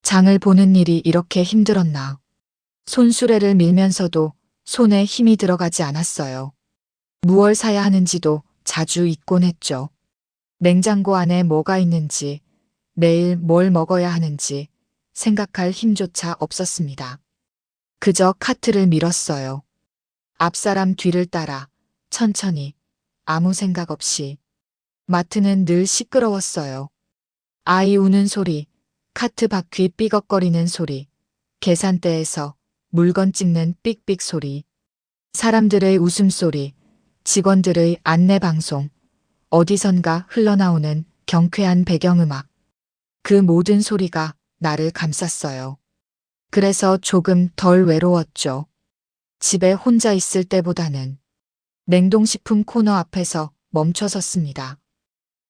장을 보는 일이 이렇게 힘들었나. 손수레를 밀면서도 손에 힘이 들어가지 않았어요. 무얼 사야 하는지도 자주 잊곤 했죠. 냉장고 안에 뭐가 있는지, 내일 뭘 먹어야 하는지 생각할 힘조차 없었습니다. 그저 카트를 밀었어요. 앞사람 뒤를 따라 천천히 아무 생각 없이. 마트는 늘 시끄러웠어요. 아이 우는 소리, 카트 바퀴 삐걱거리는 소리, 계산대에서 물건 찍는 삑삑 소리, 사람들의 웃음소리, 직원들의 안내방송, 어디선가 흘러나오는 경쾌한 배경음악. 그 모든 소리가 나를 감쌌어요. 그래서 조금 덜 외로웠죠. 집에 혼자 있을 때보다는. 냉동식품 코너 앞에서 멈춰 섰습니다.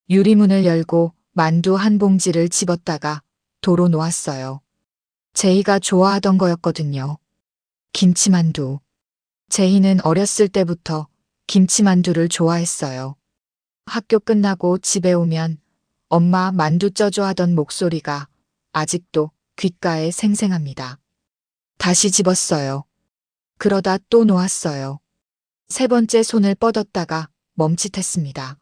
유리문을 열고 만두 한 봉지를 집었다가 도로 놓았어요. 제이가 좋아하던 거였거든요. 김치만두. 제이는 어렸을 때부터 김치만두를 좋아했어요. 학교 끝나고 집에 오면 엄마 만두 쪄줘 하던 목소리가 아직도 귓가에 생생합니다. 다시 집었어요. 그러다 또 놓았어요. 세 번째 손을 뻗었다가 멈칫했습니다.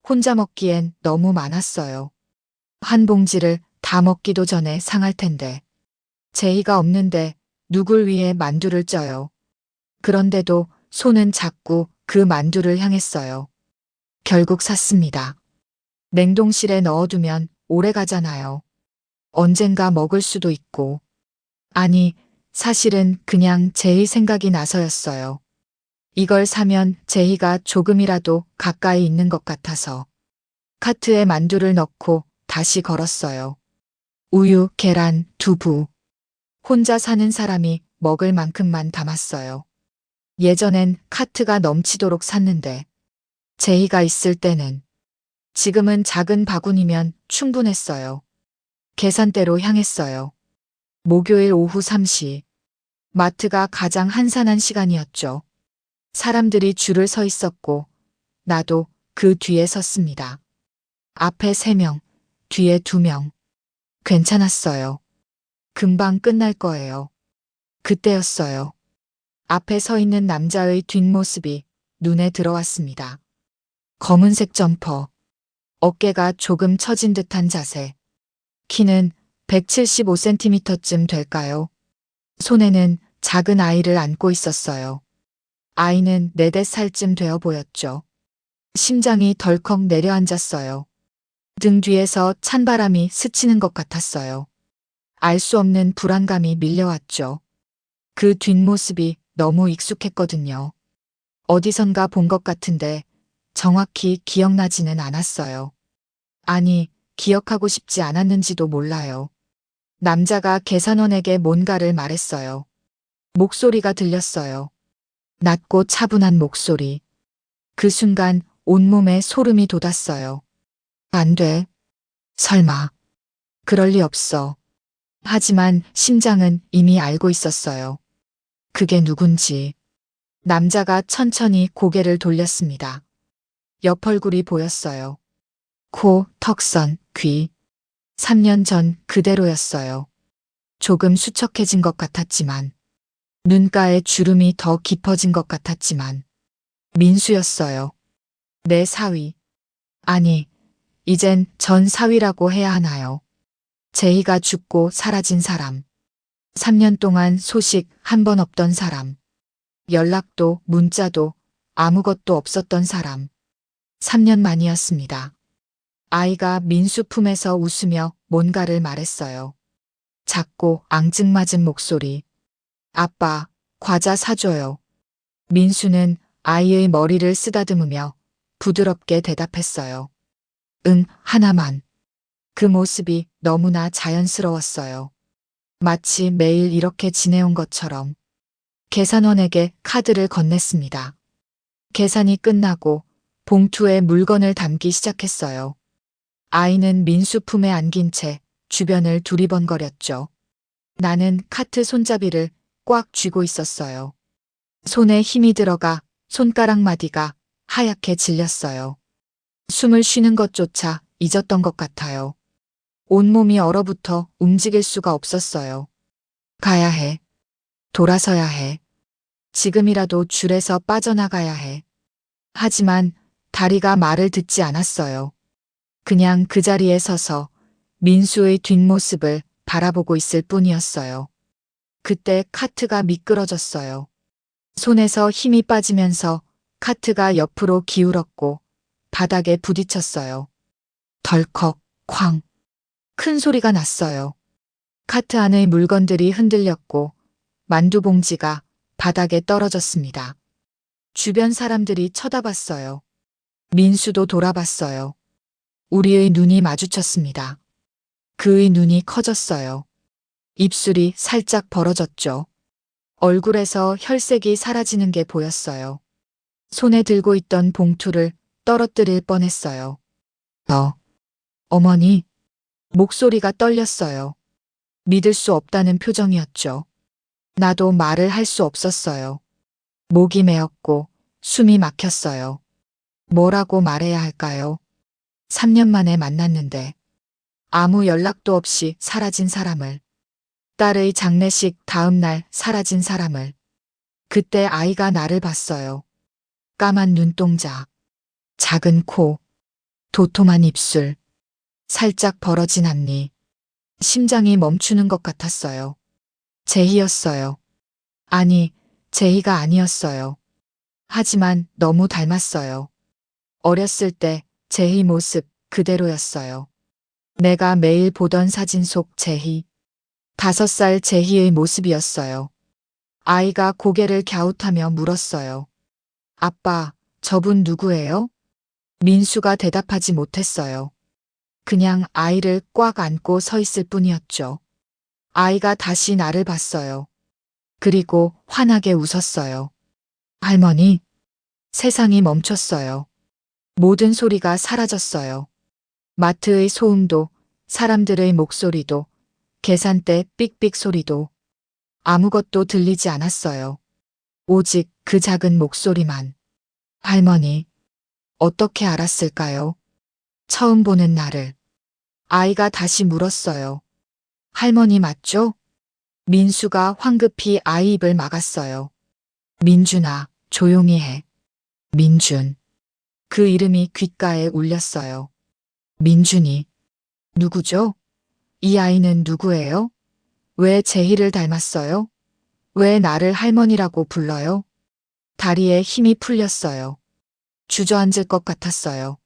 혼자 먹기엔 너무 많았어요. 한 봉지를 다 먹기도 전에 상할 텐데. 제이가 없는데 누굴 위해 만두를 쪄요. 그런데도 손은 자꾸 그 만두를 향했어요. 결국 샀습니다. 냉동실에 넣어두면 오래 가잖아요. 언젠가 먹을 수도 있고. 아니, 사실은 그냥 제이 생각이 나서였어요. 이걸 사면 제이가 조금이라도 가까이 있는 것 같아서. 카트에 만두를 넣고 다시 걸었어요. 우유, 계란, 두부. 혼자 사는 사람이 먹을 만큼만 담았어요. 예전엔 카트가 넘치도록 샀는데 제이가 있을 때는 지금은 작은 바구니면 충분했어요. 계산대로 향했어요. 목요일 오후 3시. 마트가 가장 한산한 시간이었죠. 사람들이 줄을 서 있었고 나도 그 뒤에 섰습니다. 앞에 3명, 뒤에 2명. 괜찮았어요. 금방 끝날 거예요. 그때였어요. 앞에 서 있는 남자의 뒷모습이 눈에 들어왔습니다. 검은색 점퍼, 어깨가 조금 처진 듯한 자세. 키는 175cm쯤 될까요? 손에는 작은 아이를 안고 있었어요. 아이는 4~5살쯤 되어 보였죠. 심장이 덜컥 내려앉았어요. 등 뒤에서 찬바람이 스치는 것 같았어요. 알 수 없는 불안감이 밀려왔죠. 그 뒷모습이 너무 익숙했거든요. 어디선가 본 것 같은데 정확히 기억나지는 않았어요. 아니, 기억하고 싶지 않았는지도 몰라요. 남자가 계산원에게 뭔가를 말했어요. 목소리가 들렸어요. 낮고 차분한 목소리. 그 순간 온몸에 소름이 돋았어요. 안 돼. 설마. 그럴 리 없어. 하지만 심장은 이미 알고 있었어요. 그게 누군지. 남자가 천천히 고개를 돌렸습니다. 옆 얼굴이 보였어요. 코, 턱선, 귀. 3년 전 그대로였어요. 조금 수척해진 것 같았지만, 눈가에 주름이 더 깊어진 것 같았지만, 민수였어요. 내 사위. 아니, 이젠 전 사위라고 해야 하나요? 제이가 죽고 사라진 사람. 3년 동안 소식 한 번 없던 사람. 연락도 문자도 아무것도 없었던 사람. 3년 만이었습니다. 아이가 민수 품에서 웃으며 뭔가를 말했어요. 작고 앙증맞은 목소리. 아빠, 과자 사줘요. 민수는 아이의 머리를 쓰다듬으며 부드럽게 대답했어요. 응, 하나만. 그 모습이 너무나 자연스러웠어요. 마치 매일 이렇게 지내온 것처럼. 계산원에게 카드를 건넸습니다. 계산이 끝나고 봉투에 물건을 담기 시작했어요. 아이는 민수 품에 안긴 채 주변을 두리번거렸죠. 나는 카트 손잡이를 꽉 쥐고 있었어요. 손에 힘이 들어가 손가락 마디가 하얗게 질렸어요. 숨을 쉬는 것조차 잊었던 것 같아요. 온몸이 얼어붙어 움직일 수가 없었어요. 가야 해. 돌아서야 해. 지금이라도 줄에서 빠져나가야 해. 하지만 다리가 말을 듣지 않았어요. 그냥 그 자리에 서서 민수의 뒷모습을 바라보고 있을 뿐이었어요. 그때 카트가 미끄러졌어요. 손에서 힘이 빠지면서 카트가 옆으로 기울었고 바닥에 부딪혔어요. 덜컥, 쾅. 큰 소리가 났어요. 카트 안의 물건들이 흔들렸고 만두 봉지가 바닥에 떨어졌습니다. 주변 사람들이 쳐다봤어요. 민수도 돌아봤어요. 우리의 눈이 마주쳤습니다. 그의 눈이 커졌어요. 입술이 살짝 벌어졌죠. 얼굴에서 혈색이 사라지는 게 보였어요. 손에 들고 있던 봉투를 떨어뜨릴 뻔했어요. 어머니. 목소리가 떨렸어요. 믿을 수 없다는 표정이었죠. 나도 말을 할 수 없었어요. 목이 메었고 숨이 막혔어요. 뭐라고 말해야 할까요? 3년 만에 만났는데 아무 연락도 없이 사라진 사람을, 딸의 장례식 다음 날 사라진 사람을. 그때 아이가 나를 봤어요. 까만 눈동자, 작은 코, 도톰한 입술, 살짝 벌어진 앞니. 심장이 멈추는 것 같았어요. 제희였어요. 아니, 제희가 아니었어요. 하지만 너무 닮았어요. 어렸을 때 제희 모습 그대로였어요. 내가 매일 보던 사진 속 제희. 5살 제희의 모습이었어요. 아이가 고개를 갸웃하며 물었어요. 아빠, 저분 누구예요? 민수가 대답하지 못했어요. 그냥 아이를 꽉 안고 서 있을 뿐이었죠. 아이가 다시 나를 봤어요. 그리고 환하게 웃었어요. 할머니, 세상이 멈췄어요. 모든 소리가 사라졌어요. 마트의 소음도, 사람들의 목소리도, 계산대 삑삑 소리도 아무것도 들리지 않았어요. 오직 그 작은 목소리만. 할머니, 어떻게 알았을까요? 처음 보는 나를. 아이가 다시 물었어요. 할머니 맞죠? 민수가 황급히 아이 입을 막았어요. 민준아, 조용히 해. 민준. 그 이름이 귓가에 울렸어요. 민준이. 누구죠? 이 아이는 누구예요? 왜 제희를 닮았어요? 왜 나를 할머니라고 불러요? 다리에 힘이 풀렸어요. 주저앉을 것 같았어요.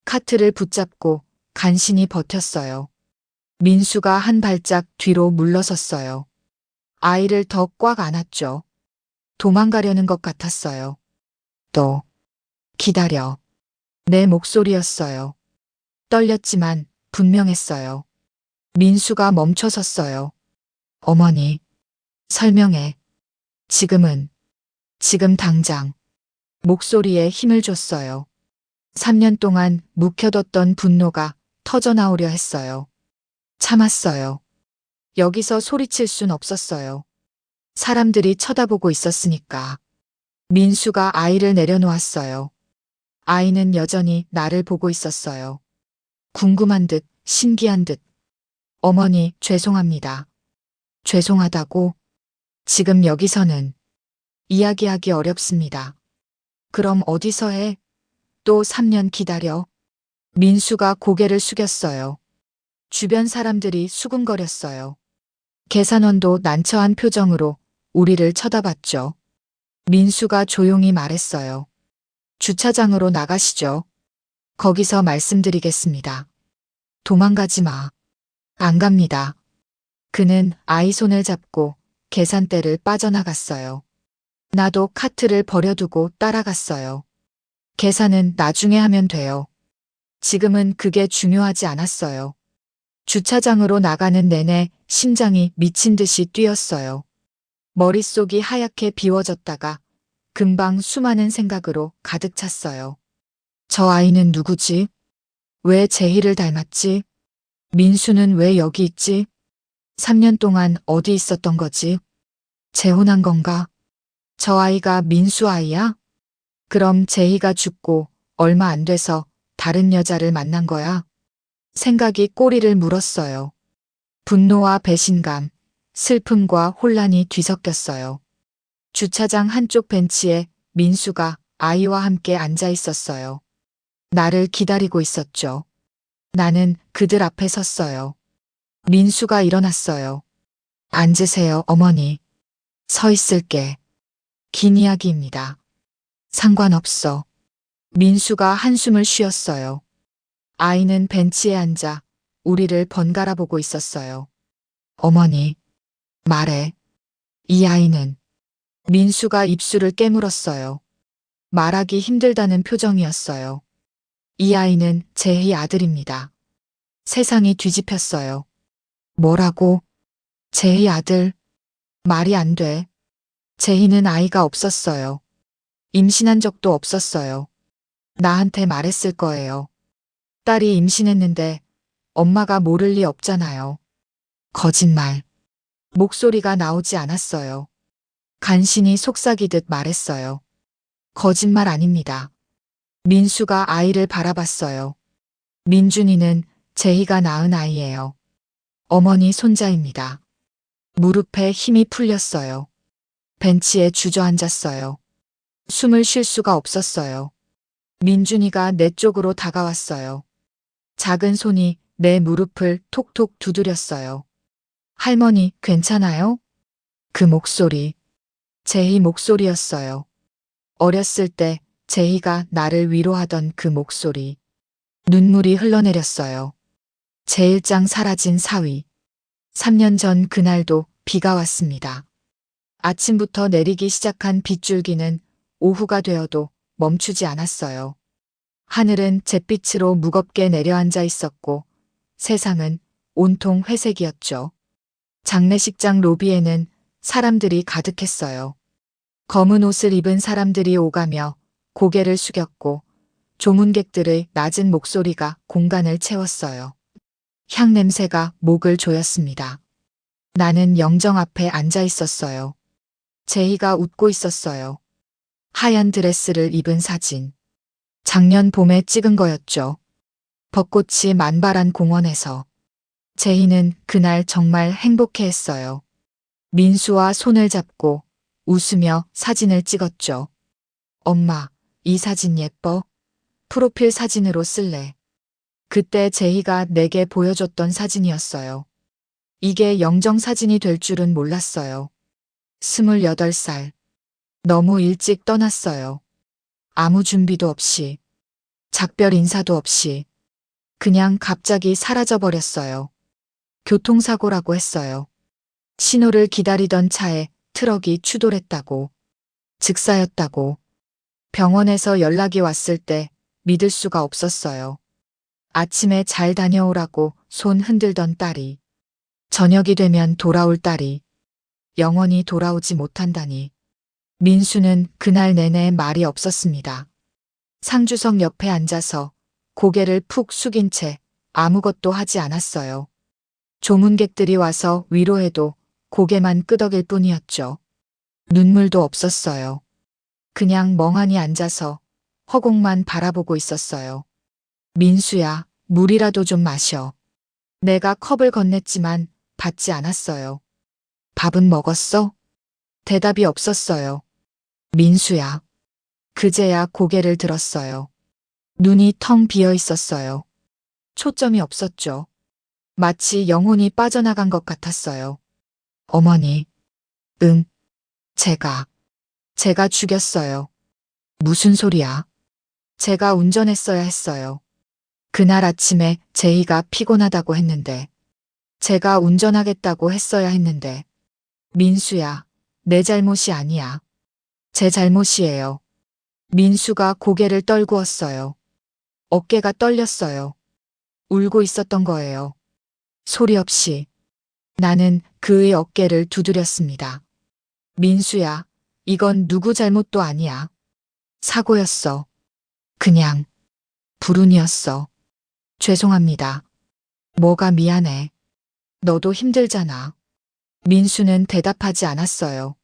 카트를 붙잡고 간신히 버텼어요. 민수가 한 발짝 뒤로 물러섰어요. 아이를 더 꽉 안았죠. 도망가려는 것 같았어요. 또, 기다려. 내 목소리였어요. 떨렸지만 분명했어요. 민수가 멈춰섰어요. 어머니, 설명해. 지금 당장. 목소리에 힘을 줬어요. 3년 동안 묵혀뒀던 분노가 터져나오려 했어요. 참았어요. 여기서 소리칠 순 없었어요. 사람들이 쳐다보고 있었으니까. 민수가 아이를 내려놓았어요. 아이는 여전히 나를 보고 있었어요. 궁금한 듯, 신기한 듯. 어머니, 죄송합니다. 죄송하다고? 지금 여기서는 이야기하기 어렵습니다. 그럼 어디서 해? 또 3년 기다려. 민수가 고개를 숙였어요. 주변 사람들이 수군거렸어요. 계산원도 난처한 표정으로 우리를 쳐다봤죠. 민수가 조용히 말했어요. 주차장으로 나가시죠. 거기서 말씀드리겠습니다. 도망가지 마. 안 갑니다. 그는 아이 손을 잡고 계산대를 빠져나갔어요. 나도 카트를 버려두고 따라갔어요. 계산은 나중에 하면 돼요. 지금은 그게 중요하지 않았어요. 주차장으로 나가는 내내 심장이 미친 듯이 뛰었어요. 머릿속이 하얗게 비워졌다가 금방 수많은 생각으로 가득 찼어요. 저 아이는 누구지? 왜 제희를 닮았지? 민수는 왜 여기 있지? 3년 동안 어디 있었던 거지? 재혼한 건가? 저 아이가 민수 아이야? 그럼 제희가 죽고 얼마 안 돼서 다른 여자를 만난 거야? 생각이 꼬리를 물었어요. 분노와 배신감, 슬픔과 혼란이 뒤섞였어요. 주차장 한쪽 벤치에 민수가 아이와 함께 앉아 있었어요. 나를 기다리고 있었죠. 나는 그들 앞에 섰어요. 민수가 일어났어요. 앉으세요, 어머니. 서 있을게. 긴 이야기입니다. 상관없어. 민수가 한숨을 쉬었어요. 아이는 벤치에 앉아 우리를 번갈아 보고 있었어요. 어머니, 말해. 이 아이는. 민수가 입술을 깨물었어요. 말하기 힘들다는 표정이었어요. 이 아이는 제희 아들입니다. 세상이 뒤집혔어요. 뭐라고? 제희 아들? 말이 안 돼. 제희는 아이가 없었어요. 임신한 적도 없었어요. 나한테 말했을 거예요. 딸이 임신했는데 엄마가 모를 리 없잖아요. 거짓말. 목소리가 나오지 않았어요. 간신히 속삭이듯 말했어요. 거짓말 아닙니다. 민수가 아이를 바라봤어요. 민준이는 제희가 낳은 아이예요. 어머니 손자입니다. 무릎에 힘이 풀렸어요. 벤치에 주저앉았어요. 숨을 쉴 수가 없었어요. 민준이가 내 쪽으로 다가왔어요. 작은 손이 내 무릎을 톡톡 두드렸어요. 할머니, 괜찮아요? 그 목소리. 제희 목소리였어요. 어렸을 때 제희가 나를 위로하던 그 목소리. 눈물이 흘러내렸어요. 제1장 사라진 사위. 3년 전 그날도 비가 왔습니다. 아침부터 내리기 시작한 빗줄기는 오후가 되어도 멈추지 않았어요. 하늘은 잿빛으로 무겁게 내려앉아 있었고 세상은 온통 회색이었죠. 장례식장 로비에는 사람들이 가득했어요. 검은 옷을 입은 사람들이 오가며 고개를 숙였고 조문객들의 낮은 목소리가 공간을 채웠어요. 향 냄새가 목을 조였습니다. 나는 영정 앞에 앉아 있었어요. 제희가 웃고 있었어요. 하얀 드레스를 입은 사진. 작년 봄에 찍은 거였죠. 벚꽃이 만발한 공원에서. 제희는 그날 정말 행복해했어요. 민수와 손을 잡고 웃으며 사진을 찍었죠. 엄마, 이 사진 예뻐? 프로필 사진으로 쓸래. 그때 제희가 내게 보여줬던 사진이었어요. 이게 영정 사진이 될 줄은 몰랐어요. 28살. 너무 일찍 떠났어요. 아무 준비도 없이. 작별 인사도 없이. 그냥 갑자기 사라져버렸어요. 교통사고라고 했어요. 신호를 기다리던 차에 트럭이 추돌했다고. 즉사였다고. 병원에서 연락이 왔을 때 믿을 수가 없었어요. 아침에 잘 다녀오라고 손 흔들던 딸이. 저녁이 되면 돌아올 딸이. 영원히 돌아오지 못한다니. 민수는 그날 내내 말이 없었습니다. 상주석 옆에 앉아서 고개를 푹 숙인 채 아무것도 하지 않았어요. 조문객들이 와서 위로해도 고개만 끄덕일 뿐이었죠. 눈물도 없었어요. 그냥 멍하니 앉아서 허공만 바라보고 있었어요. 민수야, 물이라도 좀 마셔. 내가 컵을 건넸지만 받지 않았어요. 밥은 먹었어? 대답이 없었어요. 민수야. 그제야 고개를 들었어요. 눈이 텅 비어 있었어요. 초점이 없었죠. 마치 영혼이 빠져나간 것 같았어요. 어머니. 응. 제가 죽였어요. 무슨 소리야? 제가 운전했어야 했어요. 그날 아침에 제희가 피곤하다고 했는데. 제가 운전하겠다고 했어야 했는데. 민수야, 내 잘못이 아니야. 제 잘못이에요. 민수가 고개를 떨구었어요. 어깨가 떨렸어요. 울고 있었던 거예요. 소리 없이. 나는 그의 어깨를 두드렸습니다. 민수야, 이건 누구 잘못도 아니야. 사고였어. 그냥 불운이었어. 죄송합니다. 뭐가 미안해. 너도 힘들잖아. 민수는 대답하지 않았어요.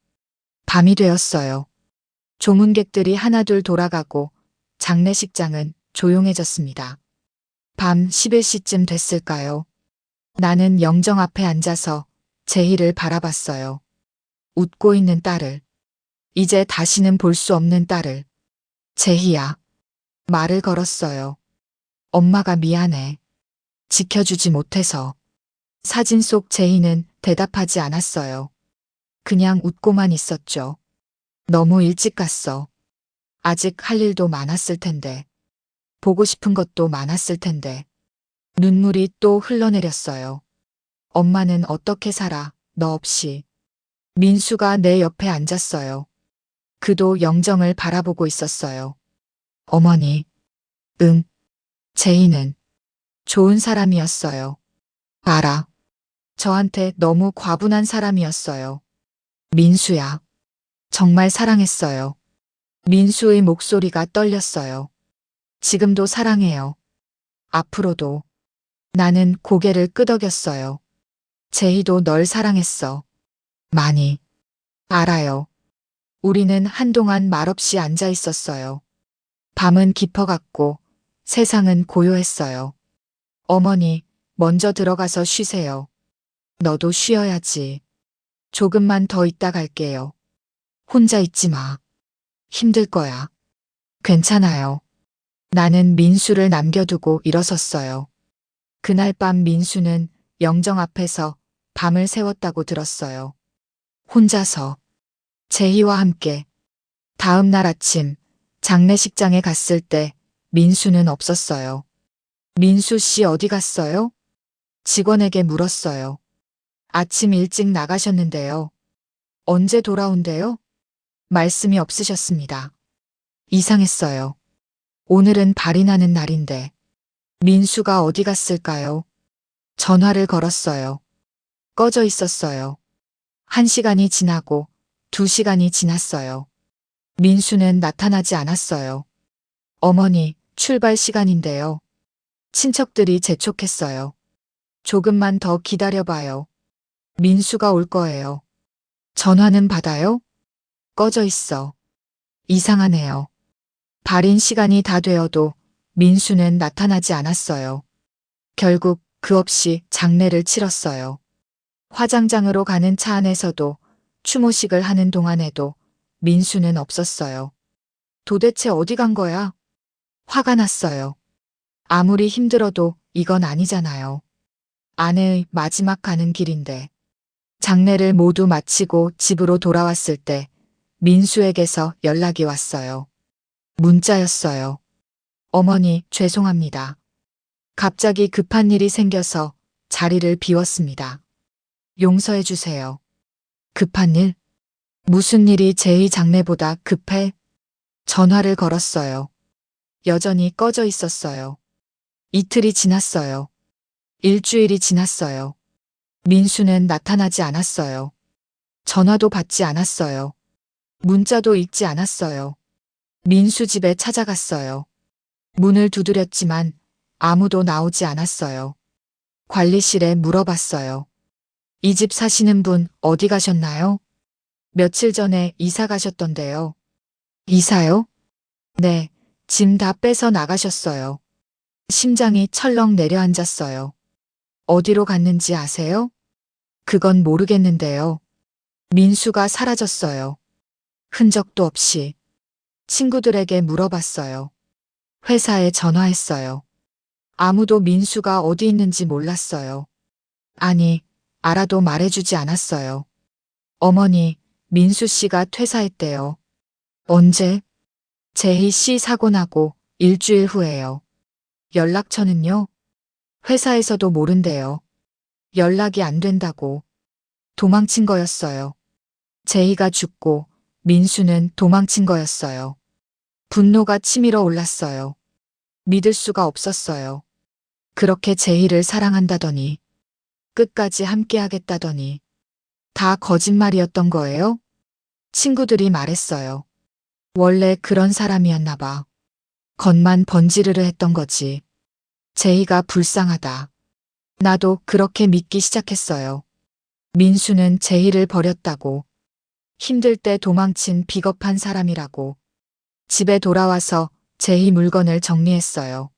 밤이 되었어요. 조문객들이 하나둘 돌아가고 장례식장은 조용해졌습니다. 밤 11시쯤 됐을까요? 나는 영정 앞에 앉아서 제희를 바라봤어요. 웃고 있는 딸을. 이제 다시는 볼 수 없는 딸을. 제희야. 말을 걸었어요. 엄마가 미안해. 지켜주지 못해서. 사진 속 제희는 대답하지 않았어요. 그냥 웃고만 있었죠. 너무 일찍 갔어. 아직 할 일도 많았을 텐데. 보고 싶은 것도 많았을 텐데. 눈물이 또 흘러내렸어요. 엄마는 어떻게 살아, 너 없이. 민수가 내 옆에 앉았어요. 그도 영정을 바라보고 있었어요. 어머니. 응. 제이는 좋은 사람이었어요. 알아. 저한테 너무 과분한 사람이었어요. 민수야. 정말 사랑했어요. 민수의 목소리가 떨렸어요. 지금도 사랑해요. 앞으로도. 나는 고개를 끄덕였어요. 제희도 널 사랑했어. 많이. 알아요. 우리는 한동안 말없이 앉아 있었어요. 밤은 깊어갔고 세상은 고요했어요. 어머니, 먼저 들어가서 쉬세요. 너도 쉬어야지. 조금만 더 있다 갈게요. 혼자 있지 마. 힘들 거야. 괜찮아요. 나는 민수를 남겨두고 일어섰어요. 그날 밤 민수는 영정 앞에서 밤을 새웠다고 들었어요. 혼자서. 제희와 함께. 다음 날 아침 장례식장에 갔을 때 민수는 없었어요. 민수 씨 어디 갔어요? 직원에게 물었어요. 아침 일찍 나가셨는데요. 언제 돌아온대요? 말씀이 없으셨습니다. 이상했어요. 오늘은 발이 나는 날인데. 민수가 어디 갔을까요? 전화를 걸었어요. 꺼져 있었어요. 1시간이 지나고 2시간이 지났어요. 민수는 나타나지 않았어요. 어머니, 출발 시간인데요. 친척들이 재촉했어요. 조금만 더 기다려봐요. 민수가 올 거예요. 전화는 받아요? 꺼져 있어. 이상하네요. 발인 시간이 다 되어도 민수는 나타나지 않았어요. 결국 그 없이 장례를 치렀어요. 화장장으로 가는 차 안에서도 추모식을 하는 동안에도 민수는 없었어요. 도대체 어디 간 거야? 화가 났어요. 아무리 힘들어도 이건 아니잖아요. 아내의 마지막 가는 길인데. 장례를 모두 마치고 집으로 돌아왔을 때 민수에게서 연락이 왔어요. 문자였어요. 어머니, 죄송합니다. 갑자기 급한 일이 생겨서 자리를 비웠습니다. 용서해 주세요. 급한 일? 무슨 일이 제희 장례보다 급해? 전화를 걸었어요. 여전히 꺼져 있었어요. 이틀이 지났어요. 일주일이 지났어요. 민수는 나타나지 않았어요. 전화도 받지 않았어요. 문자도 읽지 않았어요. 민수 집에 찾아갔어요. 문을 두드렸지만 아무도 나오지 않았어요. 관리실에 물어봤어요. 이 집 사시는 분 어디 가셨나요? 며칠 전에 이사 가셨던데요. 이사요? 네, 짐 다 빼서 나가셨어요. 심장이 철렁 내려앉았어요. 어디로 갔는지 아세요? 그건 모르겠는데요. 민수가 사라졌어요. 흔적도 없이. 친구들에게 물어봤어요. 회사에 전화했어요. 아무도 민수가 어디 있는지 몰랐어요. 아니, 알아도 말해주지 않았어요. 어머니, 민수 씨가 퇴사했대요. 언제? 제희 씨 사고 나고 일주일 후에요. 연락처는요? 회사에서도 모른대요. 연락이 안 된다고. 도망친 거였어요. 제희가 죽고 민수는 도망친 거였어요. 분노가 치밀어 올랐어요. 믿을 수가 없었어요. 그렇게 제희를 사랑한다더니, 끝까지 함께하겠다더니, 다 거짓말이었던 거예요? 친구들이 말했어요. 원래 그런 사람이었나 봐. 겉만 번지르르 했던 거지. 제희가 불쌍하다. 나도 그렇게 믿기 시작했어요. 민수는 제희를 버렸다고. 힘들 때 도망친 비겁한 사람이라고. 집에 돌아와서 제희 물건을 정리했어요.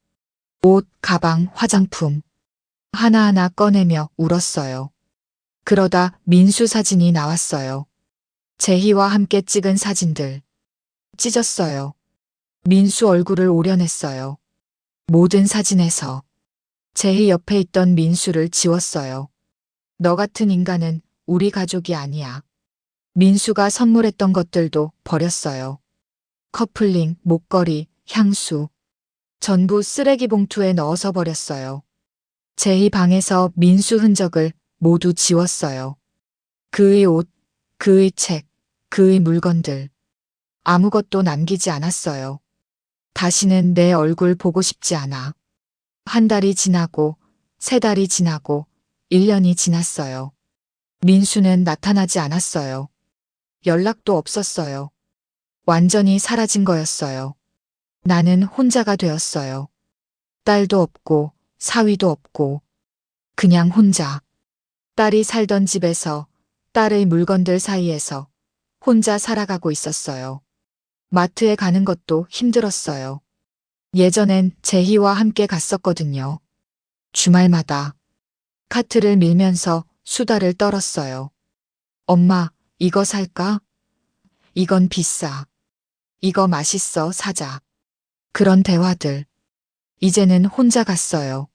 옷, 가방, 화장품 하나하나 꺼내며 울었어요. 그러다 민수 사진이 나왔어요. 제희와 함께 찍은 사진들. 찢었어요. 민수 얼굴을 오려냈어요. 모든 사진에서 제희 옆에 있던 민수를 지웠어요. 너 같은 인간은 우리 가족이 아니야. 민수가 선물했던 것들도 버렸어요. 커플링, 목걸이, 향수. 전부 쓰레기 봉투에 넣어서 버렸어요. 제희 방에서 민수 흔적을 모두 지웠어요. 그의 옷, 그의 책, 그의 물건들. 아무것도 남기지 않았어요. 다시는 내 얼굴 보고 싶지 않아. 한 달이 지나고, 세 달이 지나고, 1년이 지났어요. 민수는 나타나지 않았어요. 연락도 없었어요. 완전히 사라진 거였어요. 나는 혼자가 되었어요. 딸도 없고, 사위도 없고, 그냥 혼자. 딸이 살던 집에서, 딸의 물건들 사이에서 혼자 살아가고 있었어요. 마트에 가는 것도 힘들었어요. 예전엔 제희와 함께 갔었거든요. 주말마다 카트를 밀면서 수다를 떨었어요. 엄마, 이거 살까? 이건 비싸. 이거 맛있어, 사자. 그런 대화들. 이제는 혼자 갔어요.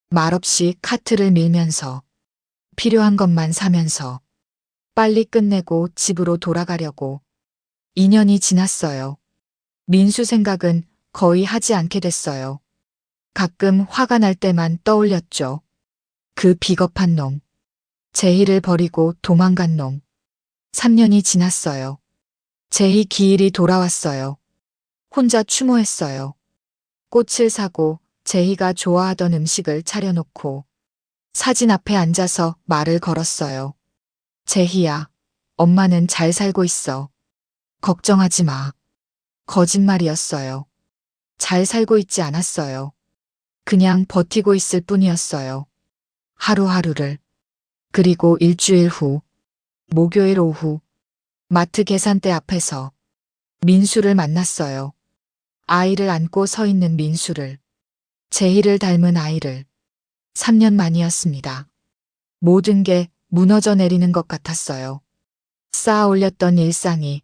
말없이 카트를 밀면서 필요한 것만 사면서 빨리 끝내고 집으로 돌아가려고. 2년이 지났어요. 민수 생각은 거의 하지 않게 됐어요. 가끔 화가 날 때만 떠올렸죠. 그 비겁한 놈. 제희를 버리고 도망간 놈. 3년이 지났어요. 제희 기일이 돌아왔어요. 혼자 추모했어요. 꽃을 사고 제희가 좋아하던 음식을 차려놓고 사진 앞에 앉아서 말을 걸었어요. 제희야, 엄마는 잘 살고 있어. 걱정하지 마. 거짓말이었어요. 잘 살고 있지 않았어요. 그냥 버티고 있을 뿐이었어요. 하루하루를. 그리고 일주일 후, 목요일 오후, 마트 계산대 앞에서 민수를 만났어요. 아이를 안고 서 있는 민수를. 제희를 닮은 아이를. 3년 만이었습니다. 모든 게 무너져 내리는 것 같았어요. 쌓아 올렸던 일상이,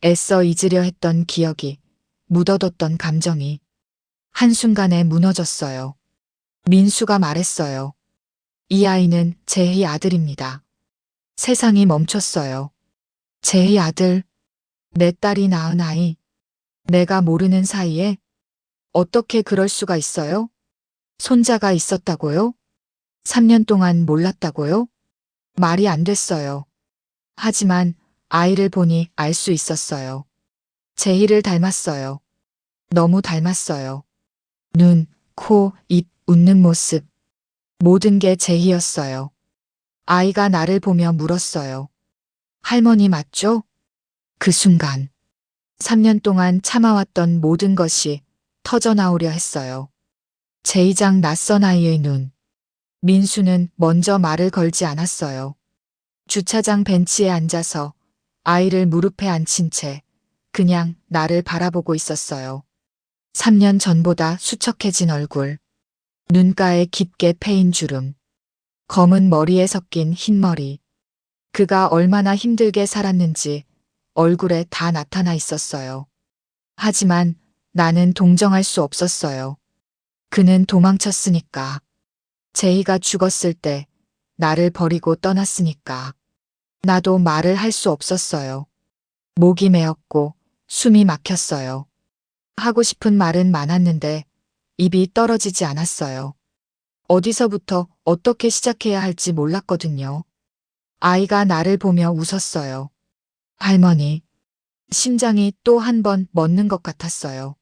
애써 잊으려 했던 기억이, 묻어뒀던 감정이 한순간에 무너졌어요. 민수가 말했어요. 이 아이는 제희 아들입니다. 세상이 멈췄어요. 제희 아들, 내 딸이 낳은 아이, 내가 모르는 사이에 어떻게 그럴 수가 있어요? 손자가 있었다고요? 3년 동안 몰랐다고요? 말이 안 됐어요. 하지만 아이를 보니 알 수 있었어요. 제희를 닮았어요. 너무 닮았어요. 눈, 코, 입, 웃는 모습. 모든 게 제희였어요. 아이가 나를 보며 물었어요. 할머니 맞죠? 그 순간 3년 동안 참아왔던 모든 것이 터져나오려 했어요. 제이장 낯선 아이의 눈. 민수는 먼저 말을 걸지 않았어요. 주차장 벤치에 앉아서 아이를 무릎에 앉힌 채 그냥 나를 바라보고 있었어요. 3년 전보다 수척해진 얼굴. 눈가에 깊게 패인 주름. 검은 머리에 섞인 흰머리. 그가 얼마나 힘들게 살았는지 얼굴에 다 나타나 있었어요. 하지만 나는 동정할 수 없었어요. 그는 도망쳤으니까. 제희가 죽었을 때 나를 버리고 떠났으니까. 나도 말을 할 수 없었어요. 목이 메었고 숨이 막혔어요. 하고 싶은 말은 많았는데 입이 떨어지지 않았어요. 어디서부터 어떻게 시작해야 할지 몰랐거든요. 아이가 나를 보며 웃었어요. 할머니. 심장이 또 한 번 멎는 것 같았어요.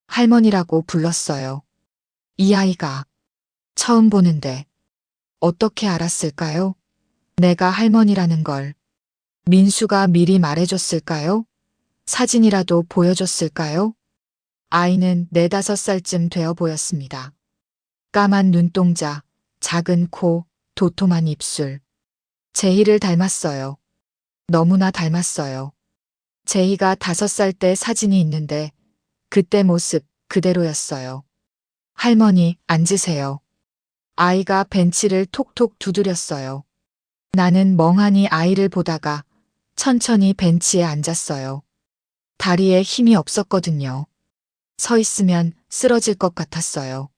할머니라고 불렀어요. 이 아이가 처음 보는데 어떻게 알았을까요? 내가 할머니라는 걸. 민수가 미리 말해줬을까요? 사진이라도 보여줬을까요? 아이는 4~5살쯤 되어 보였습니다. 까만 눈동자, 작은 코, 도톰한 입술. 제희를 닮았어요. 너무나 닮았어요. 제희가 5살 때 사진이 있는데 그때 모습 그대로였어요. 할머니, 앉으세요. 아이가 벤치를 톡톡 두드렸어요. 나는 멍하니 아이를 보다가 천천히 벤치에 앉았어요. 다리에 힘이 없었거든요. 서 있으면 쓰러질 것 같았어요.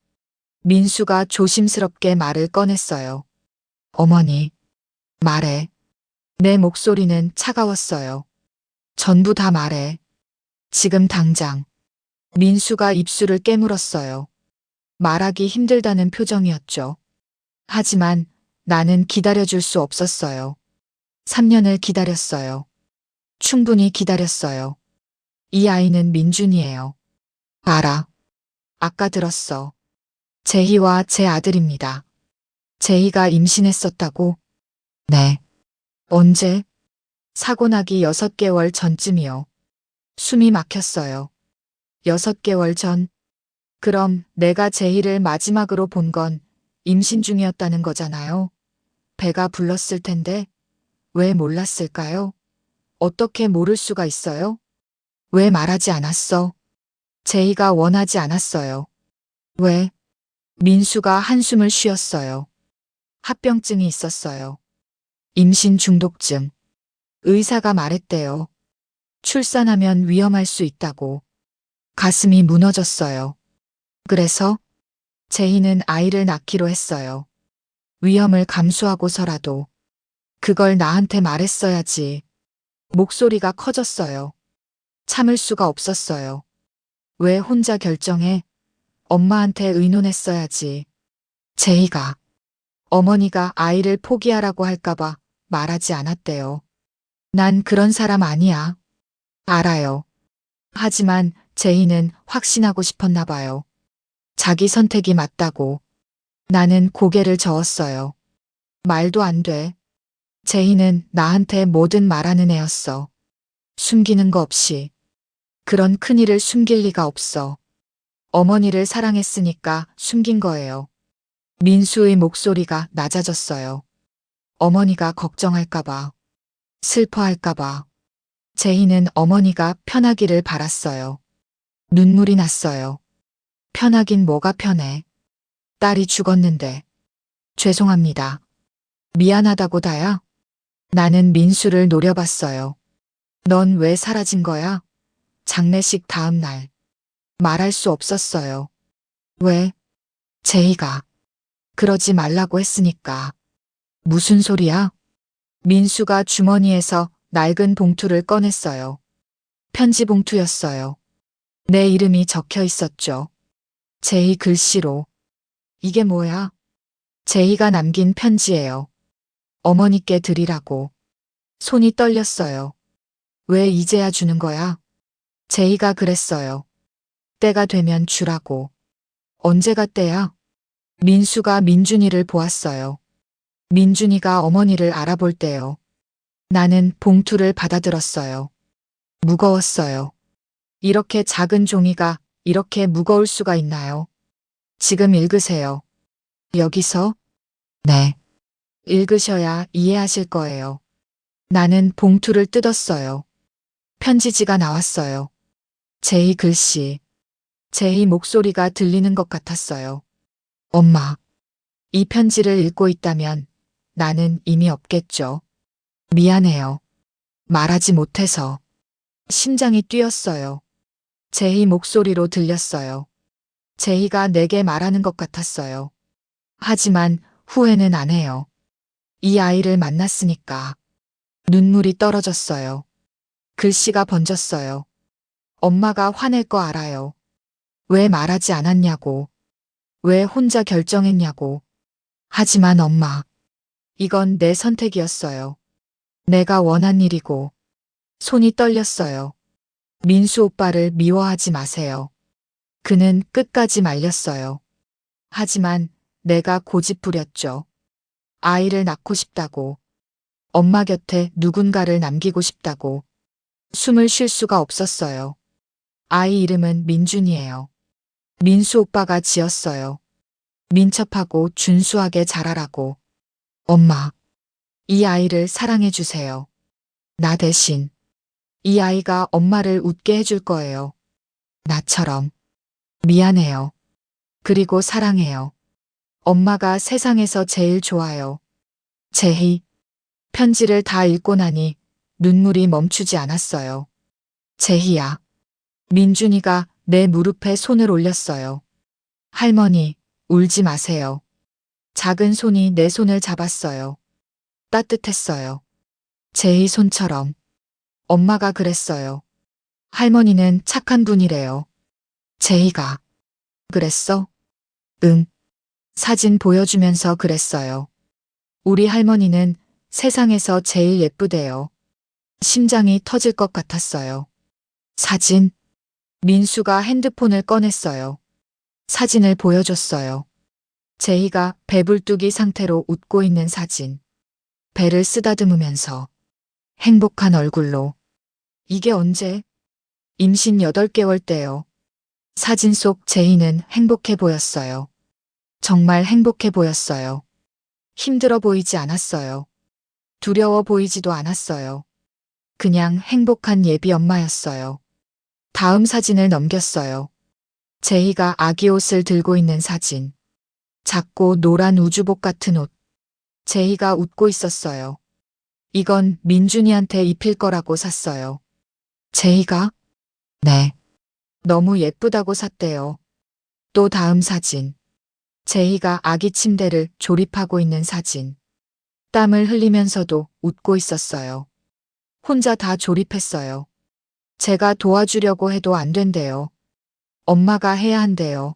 민수가 조심스럽게 말을 꺼냈어요. 어머니, 말해. 내 목소리는 차가웠어요. 전부 다 말해. 지금 당장. 민수가 입술을 깨물었어요. 말하기 힘들다는 표정이었죠. 하지만 나는 기다려줄 수 없었어요. 3년을 기다렸어요. 충분히 기다렸어요. 이 아이는 민준이에요. 알아. 아까 들었어. 제희와 제 아들입니다. 제희가 임신했었다고? 네. 언제? 사고 나기 6개월 전쯤이요. 숨이 막혔어요. 6개월 전? 그럼 내가 제희를 마지막으로 본 건 임신 중이었다는 거잖아요. 배가 불렀을 텐데 왜 몰랐을까요? 어떻게 모를 수가 있어요? 왜 말하지 않았어? 제희가 원하지 않았어요. 왜? 민수가 한숨을 쉬었어요. 합병증이 있었어요. 임신 중독증. 의사가 말했대요. 출산하면 위험할 수 있다고. 가슴이 무너졌어요. 그래서 제희는 아이를 낳기로 했어요. 위험을 감수하고서라도 그걸 나한테 말했어야지. 목소리가 커졌어요. 참을 수가 없었어요. 왜 혼자 결정해? 엄마한테 의논했어야지. 제희가 어머니가 아이를 포기하라고 할까봐 말하지 않았대요. 난 그런 사람 아니야. 알아요. 하지만 제희는 확신하고 싶었나 봐요. 자기 선택이 맞다고. 나는 고개를 저었어요. 말도 안 돼. 제희는 나한테 뭐든 말하는 애였어. 숨기는 거 없이. 그런 큰일을 숨길 리가 없어. 어머니를 사랑했으니까 숨긴 거예요. 민수의 목소리가 낮아졌어요. 어머니가 걱정할까봐. 슬퍼할까봐. 제희는 어머니가 편하기를 바랐어요. 눈물이 났어요. 편하긴 뭐가 편해. 딸이 죽었는데. 죄송합니다. 미안하다고 다야. 나는 민수를 노려봤어요. 넌 왜 사라진 거야? 장례식 다음 날. 말할 수 없었어요. 왜? 제희가. 그러지 말라고 했으니까. 무슨 소리야? 민수가 주머니에서 낡은 봉투를 꺼냈어요. 편지 봉투였어요. 내 이름이 적혀 있었죠. 제희 글씨로. 이게 뭐야? 제희가 남긴 편지예요. 어머니께 드리라고. 손이 떨렸어요. 왜 이제야 주는 거야? 제희가 그랬어요. 때가 되면 주라고. 언제가 때야? 민수가 민준이를 보았어요. 민준이가 어머니를 알아볼 때요. 나는 봉투를 받아들었어요. 무거웠어요. 이렇게 작은 종이가 이렇게 무거울 수가 있나요? 지금 읽으세요. 여기서? 네. 읽으셔야 이해하실 거예요. 나는 봉투를 뜯었어요. 편지지가 나왔어요. 제희 글씨. 제희 목소리가 들리는 것 같았어요. 엄마. 이 편지를 읽고 있다면 나는 이미 없겠죠. 미안해요. 말하지 못해서. 심장이 뛰었어요. 제희 목소리로 들렸어요. 제희가 내게 말하는 것 같았어요. 하지만 후회는 안 해요. 이 아이를 만났으니까. 눈물이 떨어졌어요. 글씨가 번졌어요. 엄마가 화낼 거 알아요. 왜 말하지 않았냐고. 왜 혼자 결정했냐고. 하지만 엄마. 이건 내 선택이었어요. 내가 원한 일이고. 손이 떨렸어요. 민수 오빠를 미워하지 마세요. 그는 끝까지 말렸어요. 하지만 내가 고집부렸죠. 아이를 낳고 싶다고. 엄마 곁에 누군가를 남기고 싶다고. 숨을 쉴 수가 없었어요. 아이 이름은 민준이에요. 민수 오빠가 지었어요. 민첩하고 준수하게 자라라고. 엄마, 이 아이를 사랑해 주세요. 나 대신. 이 아이가 엄마를 웃게 해줄 거예요. 나처럼. 미안해요. 그리고 사랑해요. 엄마가 세상에서 제일 좋아요. 제희. 편지를 다 읽고 나니 눈물이 멈추지 않았어요. 제희야. 민준이가 내 무릎에 손을 올렸어요. 할머니, 울지 마세요. 작은 손이 내 손을 잡았어요. 따뜻했어요. 제희 손처럼. 엄마가 그랬어요. 할머니는 착한 분이래요. 제희가. 그랬어? 응. 사진 보여주면서 그랬어요. 우리 할머니는 세상에서 제일 예쁘대요. 심장이 터질 것 같았어요. 사진. 민수가 핸드폰을 꺼냈어요. 사진을 보여줬어요. 제희가 배불뚝이 상태로 웃고 있는 사진. 배를 쓰다듬으면서 행복한 얼굴로. 이게 언제? 임신 8개월 때요. 사진 속 제희는 행복해 보였어요. 정말 행복해 보였어요. 힘들어 보이지 않았어요. 두려워 보이지도 않았어요. 그냥 행복한 예비 엄마였어요. 다음 사진을 넘겼어요. 제희가 아기 옷을 들고 있는 사진. 작고 노란 우주복 같은 옷. 제희가 웃고 있었어요. 이건 민준이한테 입힐 거라고 샀어요. 제희가? 네. 너무 예쁘다고 샀대요. 또 다음 사진. 제희가 아기 침대를 조립하고 있는 사진. 땀을 흘리면서도 웃고 있었어요. 혼자 다 조립했어요. 제가 도와주려고 해도 안 된대요. 엄마가 해야 한대요.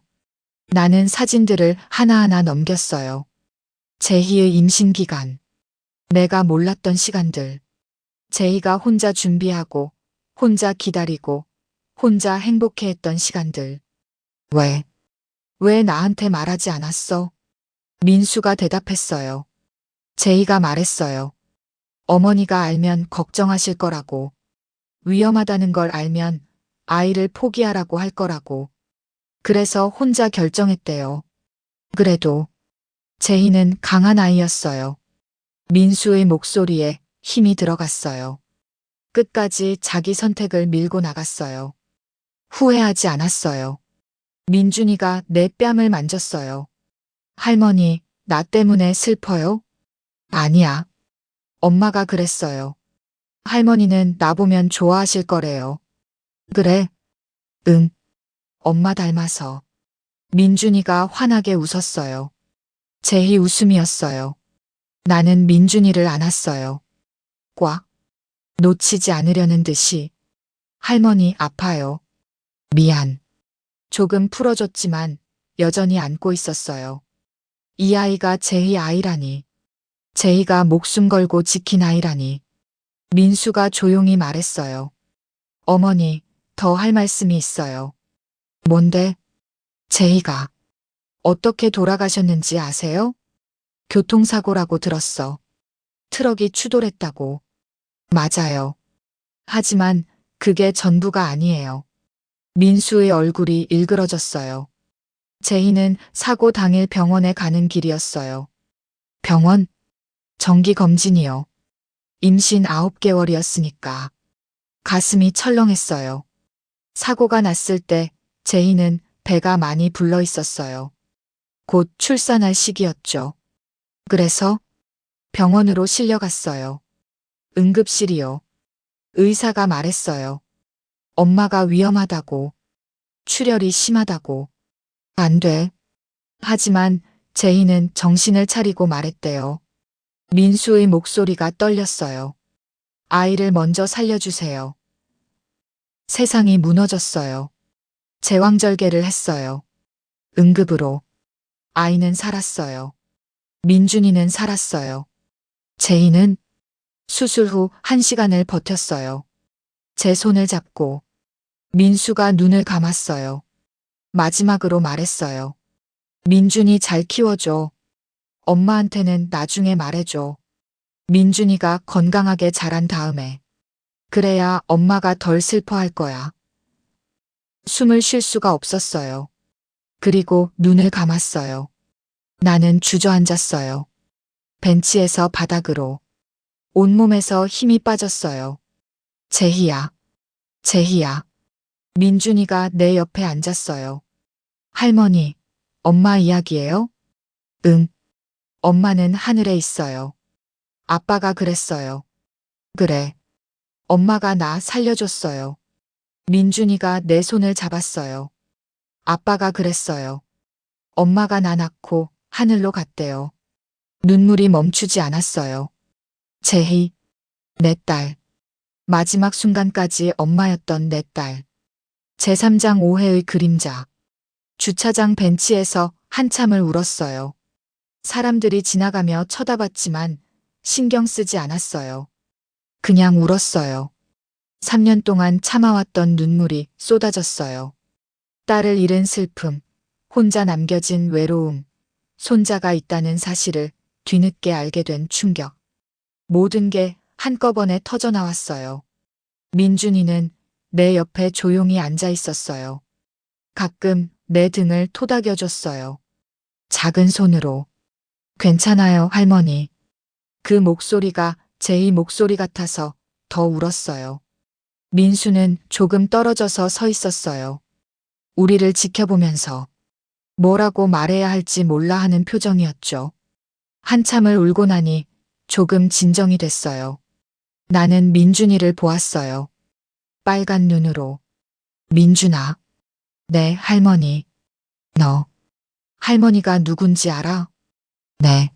나는 사진들을 하나하나 넘겼어요. 제희의 임신 기간. 내가 몰랐던 시간들. 제희가 혼자 준비하고, 혼자 기다리고, 혼자 행복해했던 시간들. 왜 나한테 말하지 않았어? 민수가 대답했어요. 제희가 말했어요. 어머니가 알면 걱정하실 거라고. 위험하다는 걸 알면 아이를 포기하라고 할 거라고. 그래서 혼자 결정했대요. 그래도 제희는 강한 아이였어요. 민수의 목소리에 힘이 들어갔어요. 끝까지 자기 선택을 밀고 나갔어요. 후회하지 않았어요. 민준이가 내 뺨을 만졌어요. 할머니, 나 때문에 슬퍼요? 아니야. 엄마가 그랬어요. 할머니는 나 보면 좋아하실 거래요. 그래? 응. 엄마 닮아서. 민준이가 환하게 웃었어요. 제희 웃음이었어요. 나는 민준이를 안았어요. 꽉. 놓치지 않으려는 듯이. 할머니 아파요. 미안. 조금 풀어줬지만 여전히 안고 있었어요. 이 아이가 제희 아이라니. 제희가 목숨 걸고 지킨 아이라니. 민수가 조용히 말했어요. 어머니, 더 할 말씀이 있어요. 뭔데? 제희가 어떻게 돌아가셨는지 아세요? 교통사고라고 들었어. 트럭이 추돌했다고. 맞아요. 하지만 그게 전부가 아니에요. 민수의 얼굴이 일그러졌어요. 제희는 사고 당일 병원에 가는 길이었어요. 병원? 정기검진이요. 임신 9개월이었으니까. 가슴이 철렁했어요. 사고가 났을 때 제희는 배가 많이 불러 있었어요. 곧 출산할 시기였죠. 그래서 병원으로 실려갔어요. 응급실이요. 의사가 말했어요. 엄마가 위험하다고. 출혈이 심하다고. 안 돼. 하지만 제희는 정신을 차리고 말했대요. 민수의 목소리가 떨렸어요. 아이를 먼저 살려주세요. 세상이 무너졌어요. 제왕절개를 했어요. 응급으로. 아이는 살았어요. 민준이는 살았어요. 제희는 수술 후 1시간을 버텼어요. 제 손을 잡고 민수가 눈을 감았어요. 마지막으로 말했어요. 민준이 잘 키워줘. 엄마한테는 나중에 말해줘. 민준이가 건강하게 자란 다음에. 그래야 엄마가 덜 슬퍼할 거야. 숨을 쉴 수가 없었어요. 그리고 눈을 감았어요. 나는 주저앉았어요. 벤치에서 바닥으로. 온몸에서 힘이 빠졌어요. 제희야. 제희야. 민준이가 내 옆에 앉았어요. 할머니, 엄마 이야기예요? 응. 엄마는 하늘에 있어요. 아빠가 그랬어요. 그래. 엄마가 나 살려줬어요. 민준이가 내 손을 잡았어요. 아빠가 그랬어요. 엄마가 나 낳고 하늘로 갔대요. 눈물이 멈추지 않았어요. 제희, 내 딸. 마지막 순간까지 엄마였던 내 딸. 제3장 오해의 그림자. 주차장 벤치에서 한참을 울었어요. 사람들이 지나가며 쳐다봤지만 신경 쓰지 않았어요. 그냥 울었어요. 3년 동안 참아왔던 눈물이 쏟아졌어요. 딸을 잃은 슬픔, 혼자 남겨진 외로움, 손자가 있다는 사실을 뒤늦게 알게 된 충격. 모든 게 한꺼번에 터져 나왔어요. 민준이는 내 옆에 조용히 앉아 있었어요. 가끔 내 등을 토닥여줬어요. 작은 손으로. 괜찮아요, 할머니. 그 목소리가 제희 목소리 같아서 더 울었어요. 민수는 조금 떨어져서 서 있었어요. 우리를 지켜보면서 뭐라고 말해야 할지 몰라 하는 표정이었죠. 한참을 울고 나니 조금 진정이 됐어요. 나는 민준이를 보았어요. 빨간 눈으로. 민준아. 네, 할머니. 너. 할머니가 누군지 알아? 네.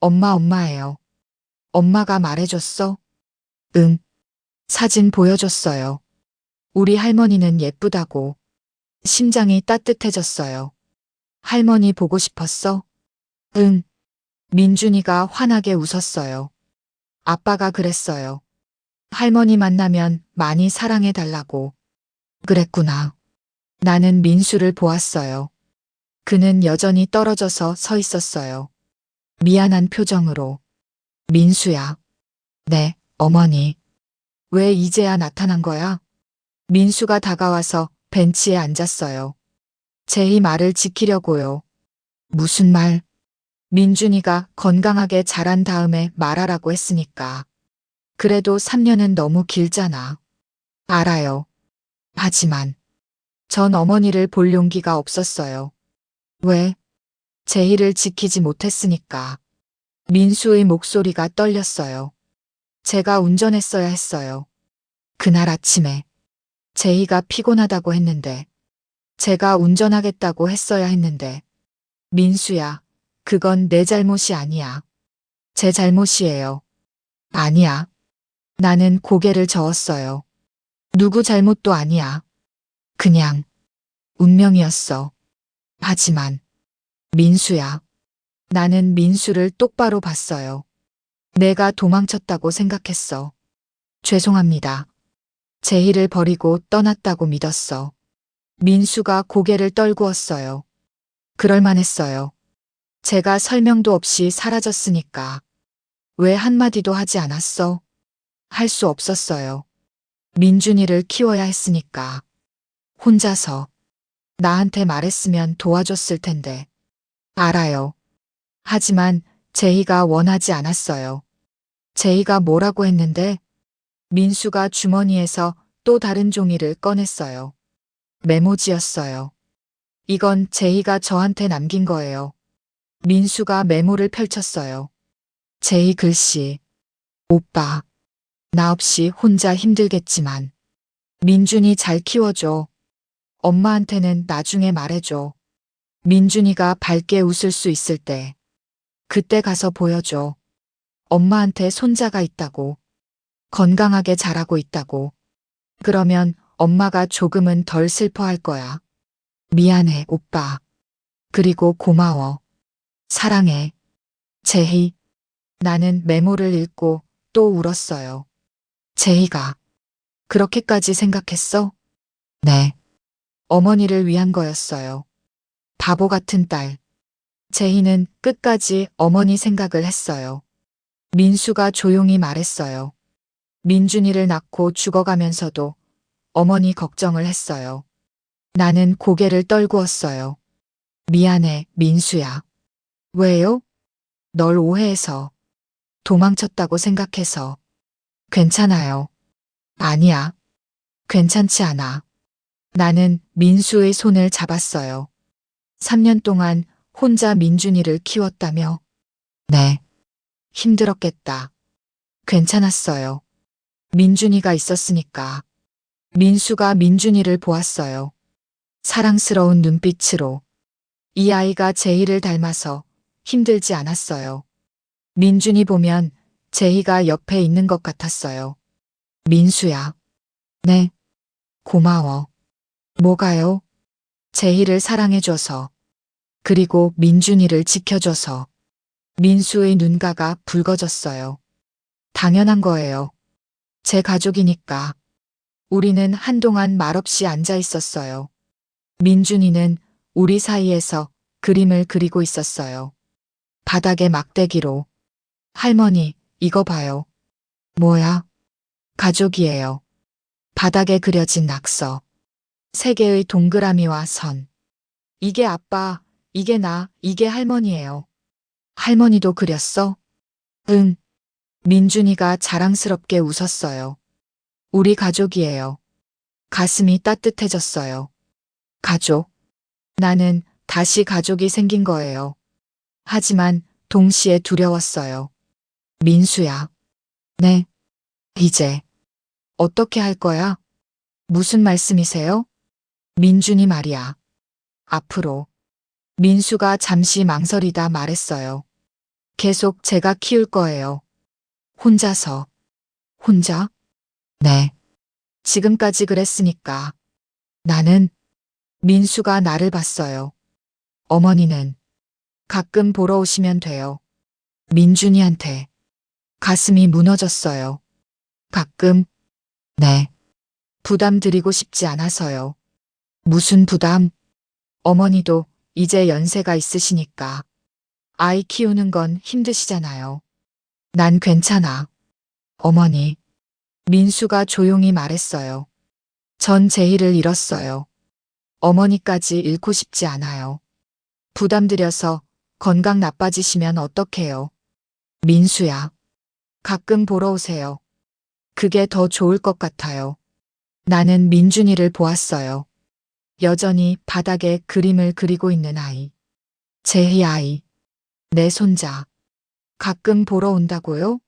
엄마예요. 엄마가 말해줬어? 응. 사진 보여줬어요. 우리 할머니는 예쁘다고. 심장이 따뜻해졌어요. 할머니 보고 싶었어? 응. 민준이가 환하게 웃었어요. 아빠가 그랬어요. 할머니 만나면 많이 사랑해달라고. 그랬구나. 나는 민수를 보았어요. 그는 여전히 떨어져서 서 있었어요. 미안한 표정으로. 민수야. 네, 어머니. 왜 이제야 나타난 거야? 민수가 다가와서 벤치에 앉았어요. 제희 말을 지키려고요. 무슨 말? 민준이가 건강하게 자란 다음에 말하라고 했으니까. 그래도 3년은 너무 길잖아. 알아요. 하지만 전 어머니를 볼 용기가 없었어요. 왜? 제희를 지키지 못했으니까. 민수의 목소리가 떨렸어요. 제가 운전했어야 했어요. 그날 아침에 제희가 피곤하다고 했는데 제가 운전하겠다고 했어야 했는데 민수야, 그건 내 잘못이 아니야. 제 잘못이에요. 아니야. 나는 고개를 저었어요. 누구 잘못도 아니야. 그냥 운명이었어. 하지만 민수야. 나는 민수를 똑바로 봤어요. 내가 도망쳤다고 생각했어. 죄송합니다. 제희를 버리고 떠났다고 믿었어. 민수가 고개를 떨구었어요. 그럴만했어요. 제가 설명도 없이 사라졌으니까. 왜 한마디도 하지 않았어? 할 수 없었어요. 민준이를 키워야 했으니까. 혼자서. 나한테 말했으면 도와줬을 텐데. 알아요. 하지만 제희가 원하지 않았어요. 제희가 뭐라고 했는데? 민수가 주머니에서 또 다른 종이를 꺼냈어요. 메모지였어요. 이건 제희가 저한테 남긴 거예요. 민수가 메모를 펼쳤어요. 제희 글씨. 오빠. 나 없이 혼자 힘들겠지만. 민준이 잘 키워줘. 엄마한테는 나중에 말해줘. 민준이가 밝게 웃을 수 있을 때. 그때 가서 보여줘. 엄마한테 손자가 있다고. 건강하게 자라고 있다고. 그러면 엄마가 조금은 덜 슬퍼할 거야. 미안해, 오빠. 그리고 고마워. 사랑해. 제희. 나는 메모를 읽고 또 울었어요. 제희가 그렇게까지 생각했어? 네. 어머니를 위한 거였어요. 바보 같은 딸. 제희는 끝까지 어머니 생각을 했어요. 민수가 조용히 말했어요. 민준이를 낳고 죽어가면서도 어머니 걱정을 했어요. 나는 고개를 떨구었어요. 미안해, 민수야. 왜요? 널 오해해서. 도망쳤다고 생각해서. 괜찮아요. 아니야. 괜찮지 않아. 나는 민수의 손을 잡았어요. 3년 동안 혼자 민준이를 키웠다며? 네. 힘들었겠다. 괜찮았어요. 민준이가 있었으니까. 민수가 민준이를 보았어요. 사랑스러운 눈빛으로. 이 아이가 제희를 닮아서 힘들지 않았어요. 민준이 보면 제희가 옆에 있는 것 같았어요. 민수야. 네. 고마워. 뭐가요? 제희를 사랑해줘서. 그리고 민준이를 지켜줘서. 민수의 눈가가 붉어졌어요. 당연한 거예요. 제 가족이니까. 우리는 한동안 말없이 앉아 있었어요. 민준이는 우리 사이에서 그림을 그리고 있었어요. 바닥에 막대기로. 할머니, 이거 봐요. 뭐야? 가족이에요. 바닥에 그려진 낙서. 세 개의 동그라미와 선. 이게 아빠, 이게 나, 이게 할머니예요. 할머니도 그렸어? 응. 민준이가 자랑스럽게 웃었어요. 우리 가족이에요. 가슴이 따뜻해졌어요. 가족. 나는 다시 가족이 생긴 거예요. 하지만 동시에 두려웠어요. 민수야. 네. 이제. 어떻게 할 거야? 무슨 말씀이세요? 민준이 말이야. 앞으로. 민수가 잠시 망설이다 말했어요. 계속 제가 키울 거예요. 혼자서. 혼자? 네. 지금까지 그랬으니까. 나는. 민수가 나를 봤어요. 어머니는. 가끔 보러 오시면 돼요. 민준이한테. 가슴이 무너졌어요. 가끔. 네. 부담 드리고 싶지 않아서요. 무슨 부담? 어머니도 이제 연세가 있으시니까. 아이 키우는 건 힘드시잖아요. 난 괜찮아. 어머니. 민수가 조용히 말했어요. 전 제희를 잃었어요. 어머니까지 잃고 싶지 않아요. 부담드려서 건강 나빠지시면 어떡해요. 민수야. 가끔 보러 오세요. 그게 더 좋을 것 같아요. 나는 민준이를 보았어요. 여전히 바닥에 그림을 그리고 있는 아이. 제희 아이. 내 손자. 가끔 보러 온다고요?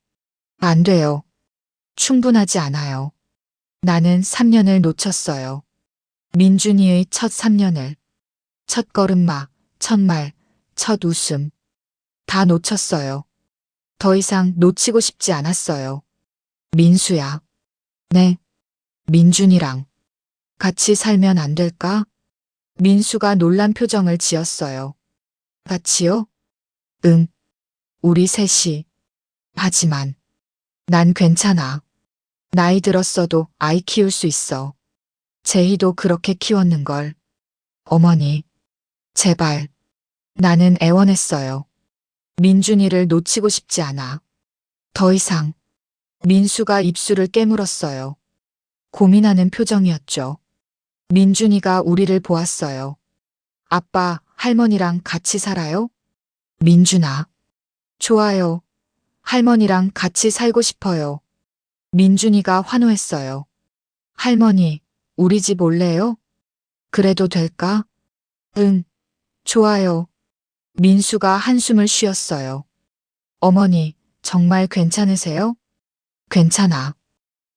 안 돼요. 충분하지 않아요. 나는 3년을 놓쳤어요. 민준이의 첫 3년을. 첫 걸음마, 첫 말, 첫 웃음. 다 놓쳤어요. 더 이상 놓치고 싶지 않았어요. 민수야. 네. 민준이랑 같이 살면 안 될까? 민수가 놀란 표정을 지었어요. 같이요? 응. 우리 셋이. 하지만 난 괜찮아. 나이 들었어도 아이 키울 수 있어. 제희도 그렇게 키웠는걸. 어머니. 제발. 나는 애원했어요. 민준이를 놓치고 싶지 않아. 더 이상. 민수가 입술을 깨물었어요. 고민하는 표정이었죠. 민준이가 우리를 보았어요. 아빠, 할머니랑 같이 살아요? 민준아. 좋아요. 할머니랑 같이 살고 싶어요. 민준이가 환호했어요. 할머니, 우리 집 올래요? 그래도 될까? 응. 좋아요. 민수가 한숨을 쉬었어요. 어머니, 정말 괜찮으세요? 괜찮아.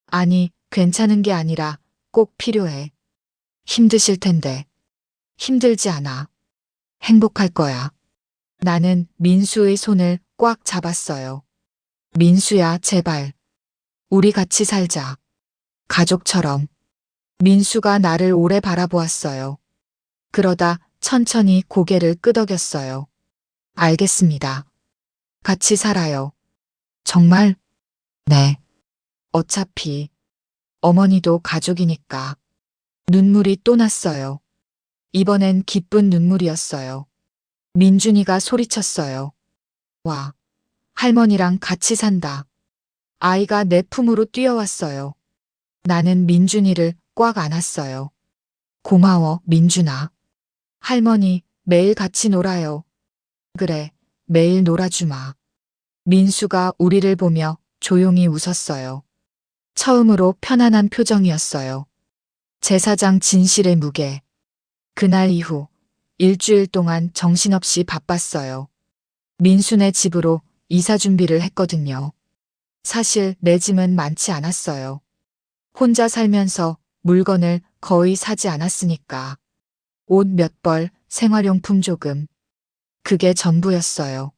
아니, 괜찮은 게 아니라 꼭 필요해. 힘드실 텐데. 힘들지 않아. 행복할 거야. 나는 민수의 손을 꽉 잡았어요. 민수야, 제발. 우리 같이 살자. 가족처럼. 민수가 나를 오래 바라보았어요. 그러다 천천히 고개를 끄덕였어요. 알겠습니다. 같이 살아요. 정말? 네. 어차피 어머니도 가족이니까. 눈물이 또 났어요. 이번엔 기쁜 눈물이었어요. 민준이가 소리쳤어요. 와, 할머니랑 같이 산다. 아이가 내 품으로 뛰어왔어요. 나는 민준이를 꽉 안았어요. 고마워, 민준아. 할머니, 매일 같이 놀아요. 그래, 매일 놀아주마. 민수가 우리를 보며 조용히 웃었어요. 처음으로 편안한 표정이었어요. 제사장 진실의 무게. 그날 이후 일주일 동안 정신없이 바빴어요. 민수네 집으로 이사 준비를 했거든요. 사실 내 짐은 많지 않았어요. 혼자 살면서 물건을 거의 사지 않았으니까. 옷 몇 벌, 생활용품 조금. 그게 전부였어요.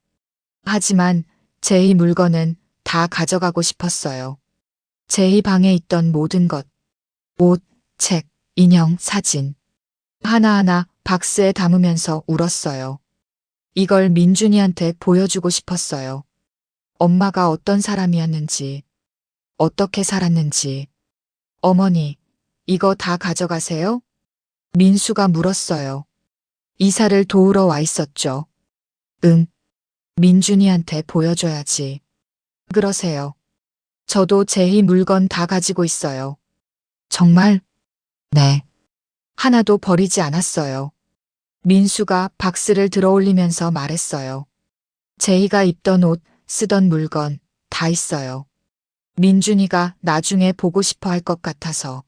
하지만 제이 물건은 다 가져가고 싶었어요. 제이 방에 있던 모든 것. 옷, 책, 인형, 사진. 하나하나 박스에 담으면서 울었어요. 이걸 민준이한테 보여주고 싶었어요. 엄마가 어떤 사람이었는지, 어떻게 살았는지. 어머니, 이거 다 가져가세요? 민수가 물었어요. 이사를 도우러 와 있었죠. 응. 민준이한테 보여줘야지. 그러세요. 저도 제희 물건 다 가지고 있어요. 정말? 네. 하나도 버리지 않았어요. 민수가 박스를 들어 올리면서 말했어요. 제희가 입던 옷, 쓰던 물건 다 있어요. 민준이가 나중에 보고 싶어 할 것 같아서.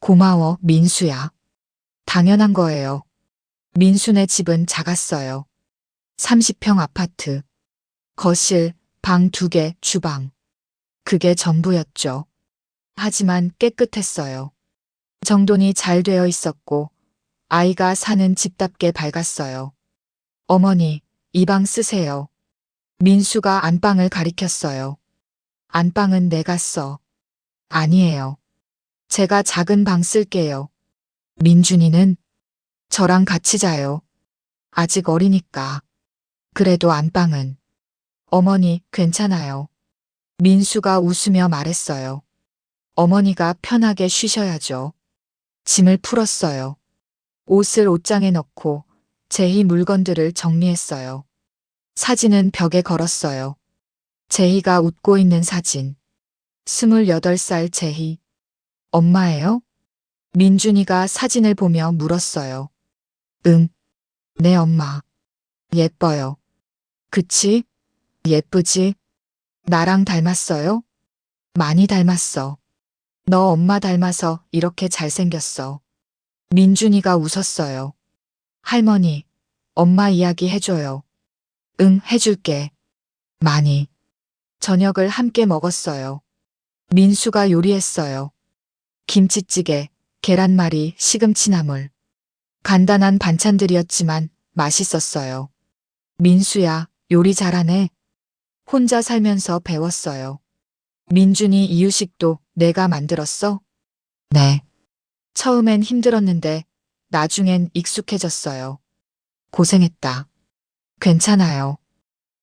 고마워, 민수야. 당연한 거예요. 민수네 집은 작았어요. 30평 아파트. 거실, 방 2개, 주방. 그게 전부였죠. 하지만 깨끗했어요. 정돈이 잘 되어 있었고 아이가 사는 집답게 밝았어요. 어머니, 이 방 쓰세요. 민수가 안방을 가리켰어요. 안방은 내가 써. 아니에요. 제가 작은 방 쓸게요. 민준이는 저랑 같이 자요. 아직 어리니까. 그래도 안방은. 어머니, 괜찮아요. 민수가 웃으며 말했어요. 어머니가 편하게 쉬셔야죠. 짐을 풀었어요. 옷을 옷장에 넣고 제희 물건들을 정리했어요. 사진은 벽에 걸었어요. 제희가 웃고 있는 사진. 28살 제희. 엄마예요? 민준이가 사진을 보며 물었어요. 응. 내 엄마. 예뻐요. 그치? 예쁘지? 나랑 닮았어요? 많이 닮았어. 너 엄마 닮아서 이렇게 잘생겼어. 민준이가 웃었어요. 할머니, 엄마 이야기 해줘요. 응, 해줄게. 많이. 저녁을 함께 먹었어요. 민수가 요리했어요. 김치찌개, 계란말이, 시금치나물. 간단한 반찬들이었지만 맛있었어요. 민수야, 요리 잘하네. 혼자 살면서 배웠어요. 민준이 이유식도 내가 만들었어? 네. 처음엔 힘들었는데 나중엔 익숙해졌어요. 고생했다. 괜찮아요.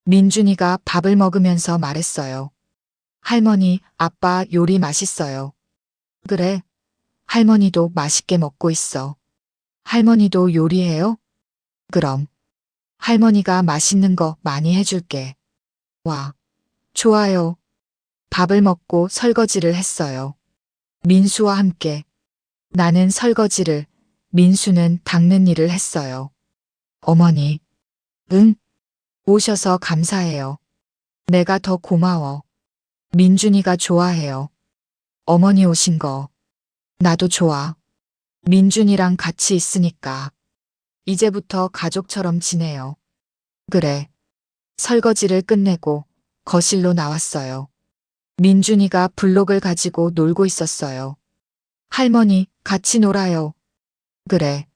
민준이가 밥을 먹으면서 말했어요. 할머니, 아빠 요리 맛있어요. 그래. 할머니도 맛있게 먹고 있어. 할머니도 요리해요? 그럼. 할머니가 맛있는 거 많이 해줄게. 와. 좋아요. 밥을 먹고 설거지를 했어요. 민수와 함께. 나는 설거지를, 민수는 닦는 일을 했어요. 어머니. 응? 오셔서 감사해요. 내가 더 고마워. 민준이가 좋아해요. 어머니 오신 거. 나도 좋아. 민준이랑 같이 있으니까. 이제부터 가족처럼 지내요. 그래. 설거지를 끝내고 거실로 나왔어요. 민준이가 블록을 가지고 놀고 있었어요. 할머니, 같이 놀아요. 그래.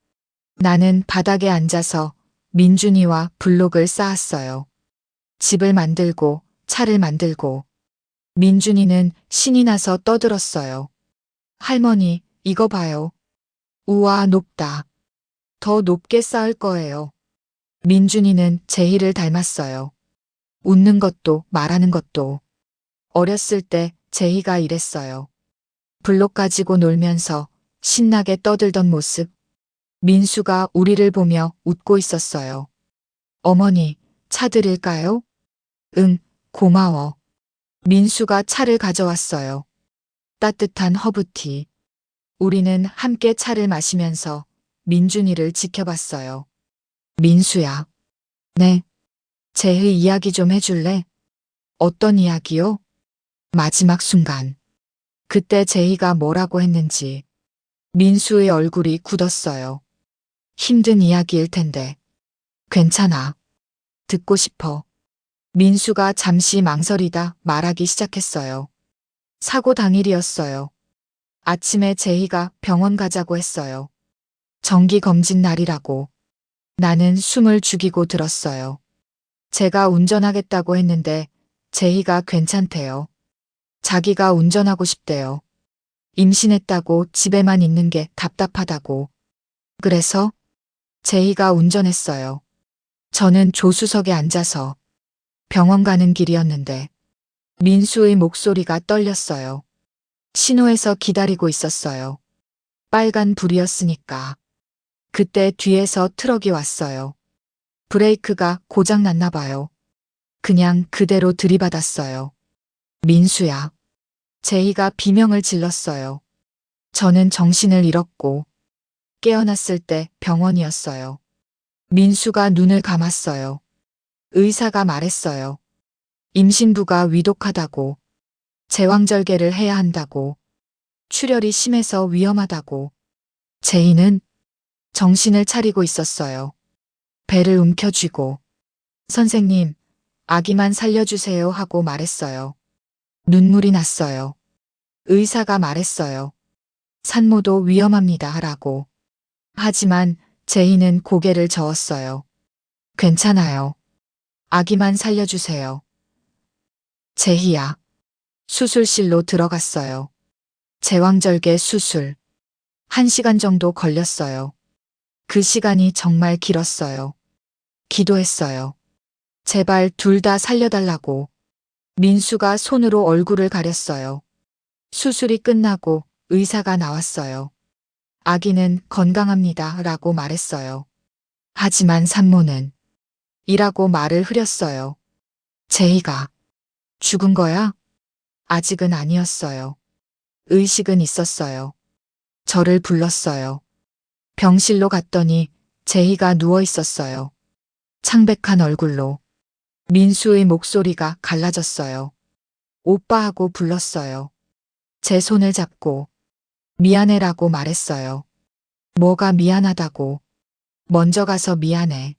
나는 바닥에 앉아서 민준이와 블록을 쌓았어요. 집을 만들고 차를 만들고. 민준이는 신이 나서 떠들었어요. 할머니, 이거 봐요. 우와, 높다. 더 높게 쌓을 거예요. 민준이는 제희를 닮았어요. 웃는 것도 말하는 것도. 어렸을 때 제희가 이랬어요. 블록 가지고 놀면서 신나게 떠들던 모습. 민수가 우리를 보며 웃고 있었어요. 어머니, 차 드릴까요? 응, 고마워. 민수가 차를 가져왔어요. 따뜻한 허브티. 우리는 함께 차를 마시면서 민준이를 지켜봤어요. 민수야. 네. 제희 이야기 좀 해줄래? 어떤 이야기요? 마지막 순간. 그때 제희가 뭐라고 했는지. 민수의 얼굴이 굳었어요. 힘든 이야기일 텐데. 괜찮아. 듣고 싶어. 민수가 잠시 망설이다 말하기 시작했어요. 사고 당일이었어요. 아침에 제희가 병원 가자고 했어요. 정기 검진 날이라고. 나는 숨을 죽이고 들었어요. 제가 운전하겠다고 했는데 제희가 괜찮대요. 자기가 운전하고 싶대요. 임신했다고 집에만 있는 게 답답하다고. 그래서 제희가 운전했어요. 저는 조수석에 앉아서 병원 가는 길이었는데 민수의 목소리가 떨렸어요. 신호에서 기다리고 있었어요. 빨간 불이었으니까. 그때 뒤에서 트럭이 왔어요. 브레이크가 고장 났나 봐요. 그냥 그대로 들이받았어요. 민수야. 제희가 비명을 질렀어요. 저는 정신을 잃었고 깨어났을 때 병원이었어요. 민수가 눈을 감았어요. 의사가 말했어요. 임신부가 위독하다고. 제왕절개를 해야 한다고. 출혈이 심해서 위험하다고. 제희는 정신을 차리고 있었어요. 배를 움켜쥐고 선생님, 아기만 살려주세요 하고 말했어요. 눈물이 났어요. 의사가 말했어요. 산모도 위험합니다 하라고. 하지만 제희는 고개를 저었어요. 괜찮아요. 아기만 살려주세요. 제희야. 수술실로 들어갔어요. 제왕절개 수술. 1시간 정도 걸렸어요. 그 시간이 정말 길었어요. 기도했어요. 제발 둘 다 살려달라고. 민수가 손으로 얼굴을 가렸어요. 수술이 끝나고 의사가 나왔어요. 아기는 건강합니다 라고 말했어요. 하지만 산모는 이라고 말을 흐렸어요. 제희가 죽은 거야? 아직은 아니었어요. 의식은 있었어요. 저를 불렀어요. 병실로 갔더니 제희가 누워 있었어요. 창백한 얼굴로. 민수의 목소리가 갈라졌어요. 오빠하고 불렀어요. 제 손을 잡고 미안해라고 말했어요. 뭐가 미안하다고. 먼저 가서 미안해.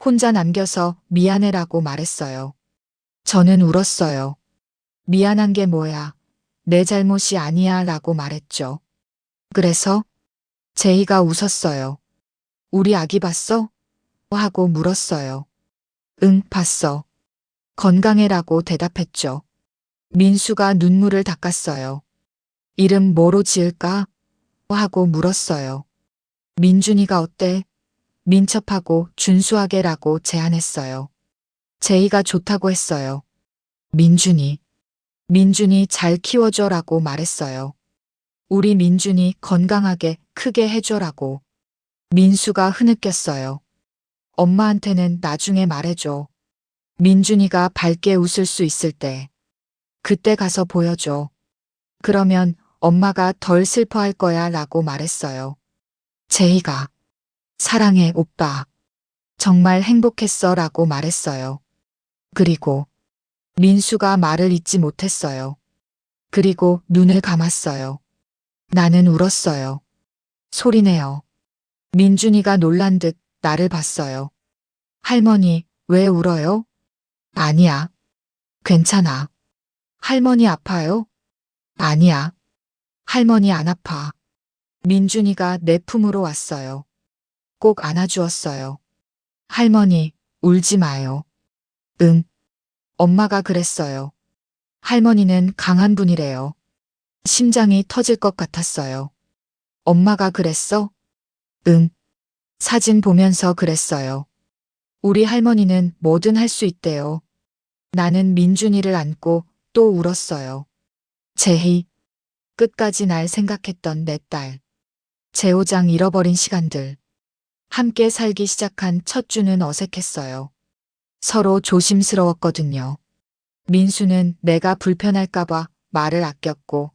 혼자 남겨서 미안해라고 말했어요. 저는 울었어요. 미안한 게 뭐야. 내 잘못이 아니야 라고 말했죠. 그래서 제희가 웃었어요. 우리 아기 봤어? 하고 물었어요. 응, 봤어. 건강해라고 대답했죠. 민수가 눈물을 닦았어요. 이름 뭐로 지을까? 하고 물었어요. 민준이가 어때? 민첩하고 준수하게라고 제안했어요. 제희가 좋다고 했어요. 민준이 잘 키워줘라고 말했어요. 우리 민준이 건강하게 크게 해줘라고. 민수가 흐느꼈어요. 엄마한테는 나중에 말해줘. 민준이가 밝게 웃을 수 있을 때. 그때 가서 보여줘. 그러면 엄마가 덜 슬퍼할 거야 라고 말했어요. 제희가 사랑해 오빠. 정말 행복했어 라고 말했어요. 그리고 민수가 말을 잇지 못했어요. 그리고 눈을 감았어요. 나는 울었어요. 소리내어. 민준이가 놀란 듯 나를 봤어요. 할머니, 왜 울어요? 아니야. 괜찮아. 할머니 아파요? 아니야. 할머니 안 아파. 민준이가 내 품으로 왔어요. 꼭 안아주었어요. 할머니, 울지 마요. 응. 엄마가 그랬어요. 할머니는 강한 분이래요. 심장이 터질 것 같았어요. 엄마가 그랬어? 응. 사진 보면서 그랬어요. 우리 할머니는 뭐든 할 수 있대요. 나는 민준이를 안고 또 울었어요. 제희. 끝까지 날 생각했던 내 딸. 제오장 잃어버린 시간들. 함께 살기 시작한 첫 주는 어색했어요. 서로 조심스러웠거든요. 민수는 내가 불편할까봐 말을 아꼈고,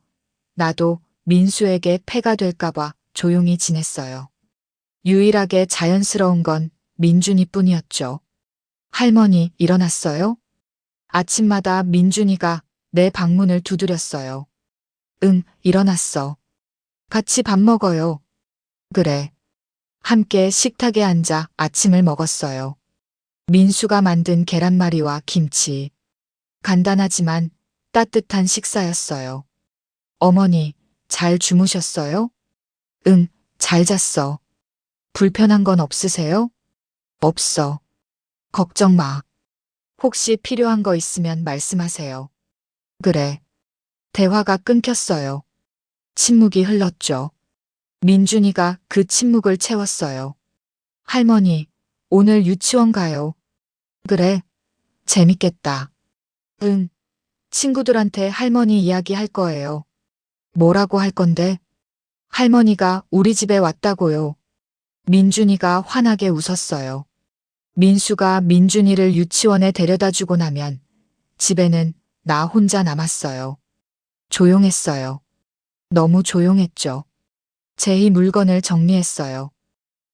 나도 민수에게 폐가 될까봐 조용히 지냈어요. 유일하게 자연스러운 건 민준이뿐이었죠. 할머니, 일어났어요? 아침마다 민준이가 내 방문을 두드렸어요. 응, 일어났어. 같이 밥 먹어요. 그래. 함께 식탁에 앉아 아침을 먹었어요. 민수가 만든 계란말이와 김치. 간단하지만 따뜻한 식사였어요. 어머니, 잘 주무셨어요? 응, 잘 잤어. 불편한 건 없으세요? 없어. 걱정 마. 혹시 필요한 거 있으면 말씀하세요. 그래. 대화가 끊겼어요. 침묵이 흘렀죠. 민준이가 그 침묵을 채웠어요. 할머니, 오늘 유치원 가요. 그래. 재밌겠다. 응. 친구들한테 할머니 이야기 할 거예요. 뭐라고 할 건데? 할머니가 우리 집에 왔다고요. 민준이가 환하게 웃었어요. 민수가 민준이를 유치원에 데려다 주고 나면 집에는 나 혼자 남았어요. 조용했어요. 너무 조용했죠. 제희 물건을 정리했어요.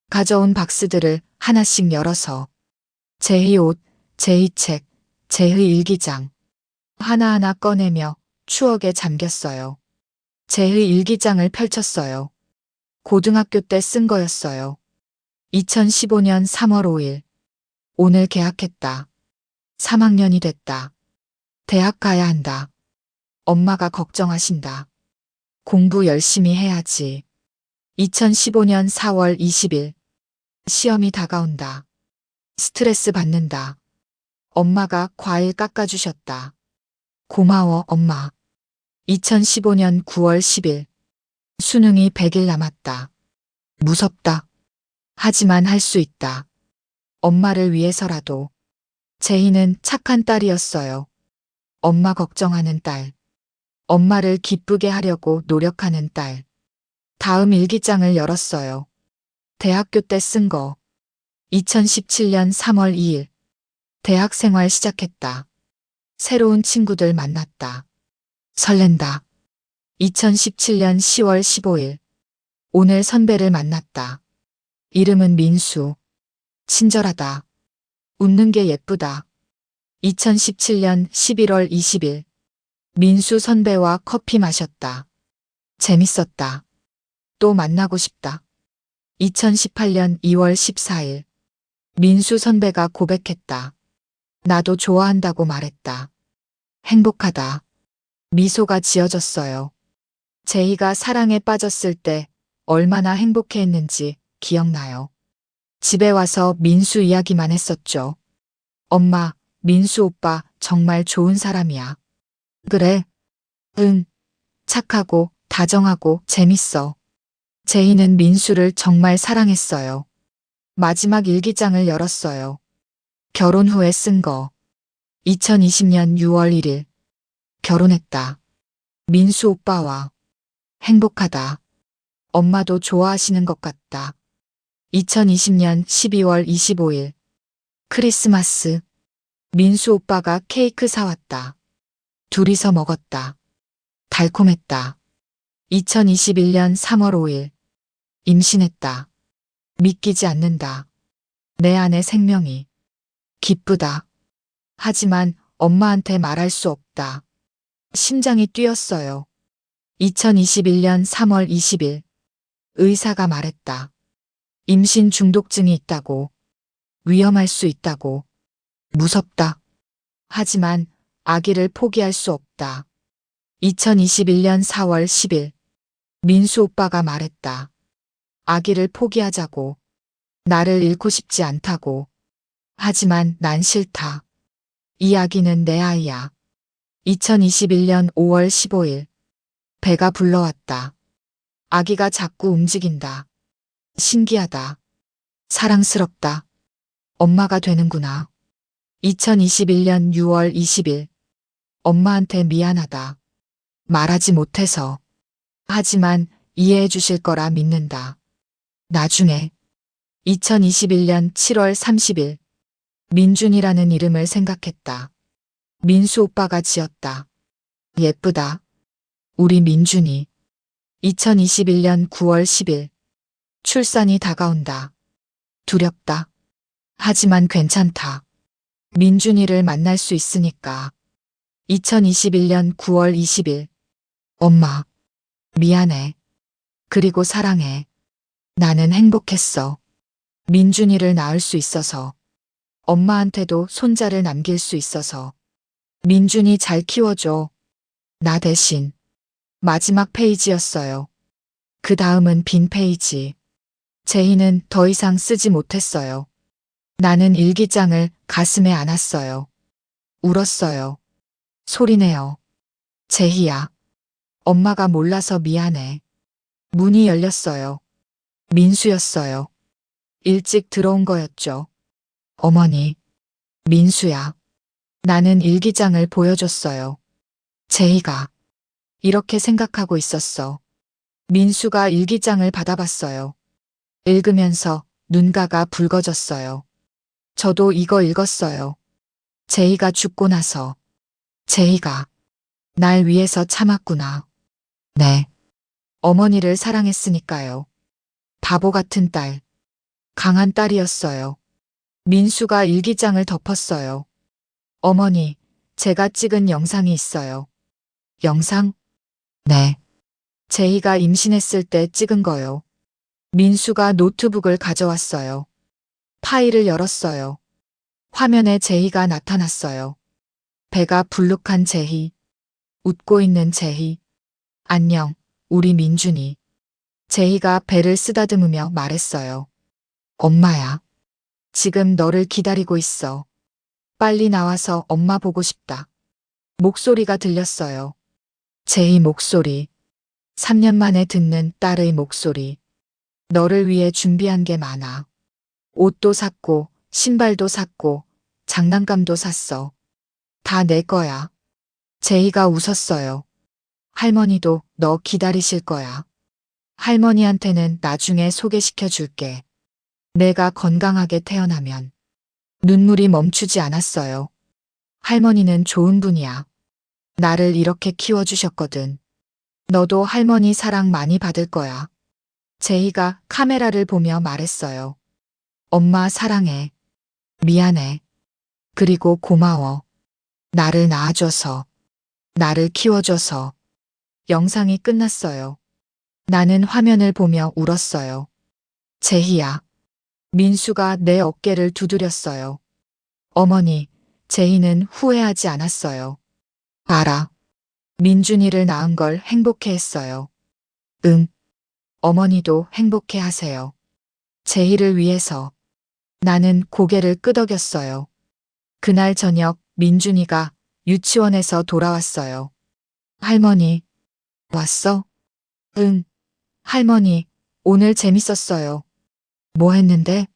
가져온 박스들을 하나씩 열어서 제희 옷, 제희 책, 제희 일기장 하나하나 꺼내며 추억에 잠겼어요. 제희 일기장을 펼쳤어요. 고등학교 때 쓴 거였어요. 2015년 3월 5일. 오늘 개학했다. 3학년이 됐다. 대학 가야 한다. 엄마가 걱정하신다. 공부 열심히 해야지. 2015년 4월 20일. 시험이 다가온다. 스트레스 받는다. 엄마가 과일 깎아주셨다. 고마워, 엄마. 2015년 9월 10일. 수능이 100일 남았다. 무섭다. 하지만 할 수 있다. 엄마를 위해서라도. 제희는 착한 딸이었어요. 엄마 걱정하는 딸. 엄마를 기쁘게 하려고 노력하는 딸. 다음 일기장을 열었어요. 대학교 때 쓴 거. 2017년 3월 2일. 대학 생활 시작했다. 새로운 친구들 만났다. 설렌다. 2017년 10월 15일. 오늘 선배를 만났다. 이름은 민수. 친절하다. 웃는 게 예쁘다. 2017년 11월 20일. 민수 선배와 커피 마셨다. 재밌었다. 또 만나고 싶다. 2018년 2월 14일. 민수 선배가 고백했다. 나도 좋아한다고 말했다. 행복하다. 미소가 지어졌어요. 제희가 사랑에 빠졌을 때 얼마나 행복해했는지 기억나요. 집에 와서 민수 이야기만 했었죠. 엄마, 민수 오빠 정말 좋은 사람이야. 그래? 응. 착하고 다정하고 재밌어. 제희는 민수를 정말 사랑했어요. 마지막 일기장을 열었어요. 결혼 후에 쓴 거. 2020년 6월 1일. 결혼했다. 민수 오빠와. 행복하다. 엄마도 좋아하시는 것 같다. 2020년 12월 25일. 크리스마스. 민수 오빠가 케이크 사왔다. 둘이서 먹었다. 달콤했다. 2021년 3월 5일. 임신했다. 믿기지 않는다. 내 안에 생명이. 기쁘다. 하지만 엄마한테 말할 수 없다. 심장이 뛰었어요. 2021년 3월 20일. 의사가 말했다. 임신 중독증이 있다고. 위험할 수 있다고. 무섭다. 하지만 아기를 포기할 수 없다. 2021년 4월 10일. 민수 오빠가 말했다. 아기를 포기하자고. 나를 잃고 싶지 않다고. 하지만 난 싫다. 이 아기는 내 아이야. 2021년 5월 15일. 배가 불러왔다. 아기가 자꾸 움직인다. 신기하다. 사랑스럽다. 엄마가 되는구나. 2021년 6월 20일. 엄마한테 미안하다. 말하지 못해서. 하지만 이해해 주실 거라 믿는다. 나중에. 2021년 7월 30일. 민준이라는 이름을 생각했다. 민수 오빠가 지었다. 예쁘다. 우리 민준이. 2021년 9월 10일. 출산이 다가온다. 두렵다. 하지만 괜찮다. 민준이를 만날 수 있으니까. 2021년 9월 20일. 엄마. 미안해. 그리고 사랑해. 나는 행복했어. 민준이를 낳을 수 있어서. 엄마한테도 손자를 남길 수 있어서. 민준이 잘 키워줘. 나 대신. 마지막 페이지였어요. 그 다음은 빈 페이지. 제희는 더 이상 쓰지 못했어요. 나는 일기장을 가슴에 안았어요. 울었어요. 소리내어. 제희야. 엄마가 몰라서 미안해. 문이 열렸어요. 민수였어요. 일찍 들어온 거였죠. 어머니. 민수야. 나는 일기장을 보여줬어요. 제희가. 이렇게 생각하고 있었어. 민수가 일기장을 받아봤어요. 읽으면서 눈가가 붉어졌어요. 저도 이거 읽었어요. 제희가 죽고 나서. 제희가 날 위해서 참았구나. 네. 어머니를 사랑했으니까요. 바보 같은 딸. 강한 딸이었어요. 민수가 일기장을 덮었어요. 어머니, 제가 찍은 영상이 있어요. 영상? 네. 제희가 임신했을 때 찍은 거요. 민수가 노트북을 가져왔어요. 파일을 열었어요. 화면에 제희가 나타났어요. 배가 불룩한 제희. 웃고 있는 제희. 안녕, 우리 민준이. 제희가 배를 쓰다듬으며 말했어요. 엄마야. 지금 너를 기다리고 있어. 빨리 나와서 엄마 보고 싶다. 목소리가 들렸어요. 제희 목소리. 3년 만에 듣는 딸의 목소리. 너를 위해 준비한 게 많아. 옷도 샀고, 신발도 샀고, 장난감도 샀어. 다 내 거야. 제희가 웃었어요. 할머니도 너 기다리실 거야. 할머니한테는 나중에 소개시켜 줄게. 내가 건강하게 태어나면. 눈물이 멈추지 않았어요. 할머니는 좋은 분이야. 나를 이렇게 키워주셨거든. 너도 할머니 사랑 많이 받을 거야. 제희가 카메라를 보며 말했어요. 엄마 사랑해. 미안해. 그리고 고마워. 나를 낳아줘서. 나를 키워줘서. 영상이 끝났어요. 나는 화면을 보며 울었어요. 제희야. 민수가 내 어깨를 두드렸어요. 어머니, 제희는 후회하지 않았어요. 알아. 민준이를 낳은 걸 행복해 했어요. 응. 어머니도 행복해 하세요. 제희를 위해서. 나는 고개를 끄덕였어요. 그날 저녁 민준이가 유치원에서 돌아왔어요. 할머니, 왔어? 응. 할머니, 오늘 재밌었어요. 뭐 했는데?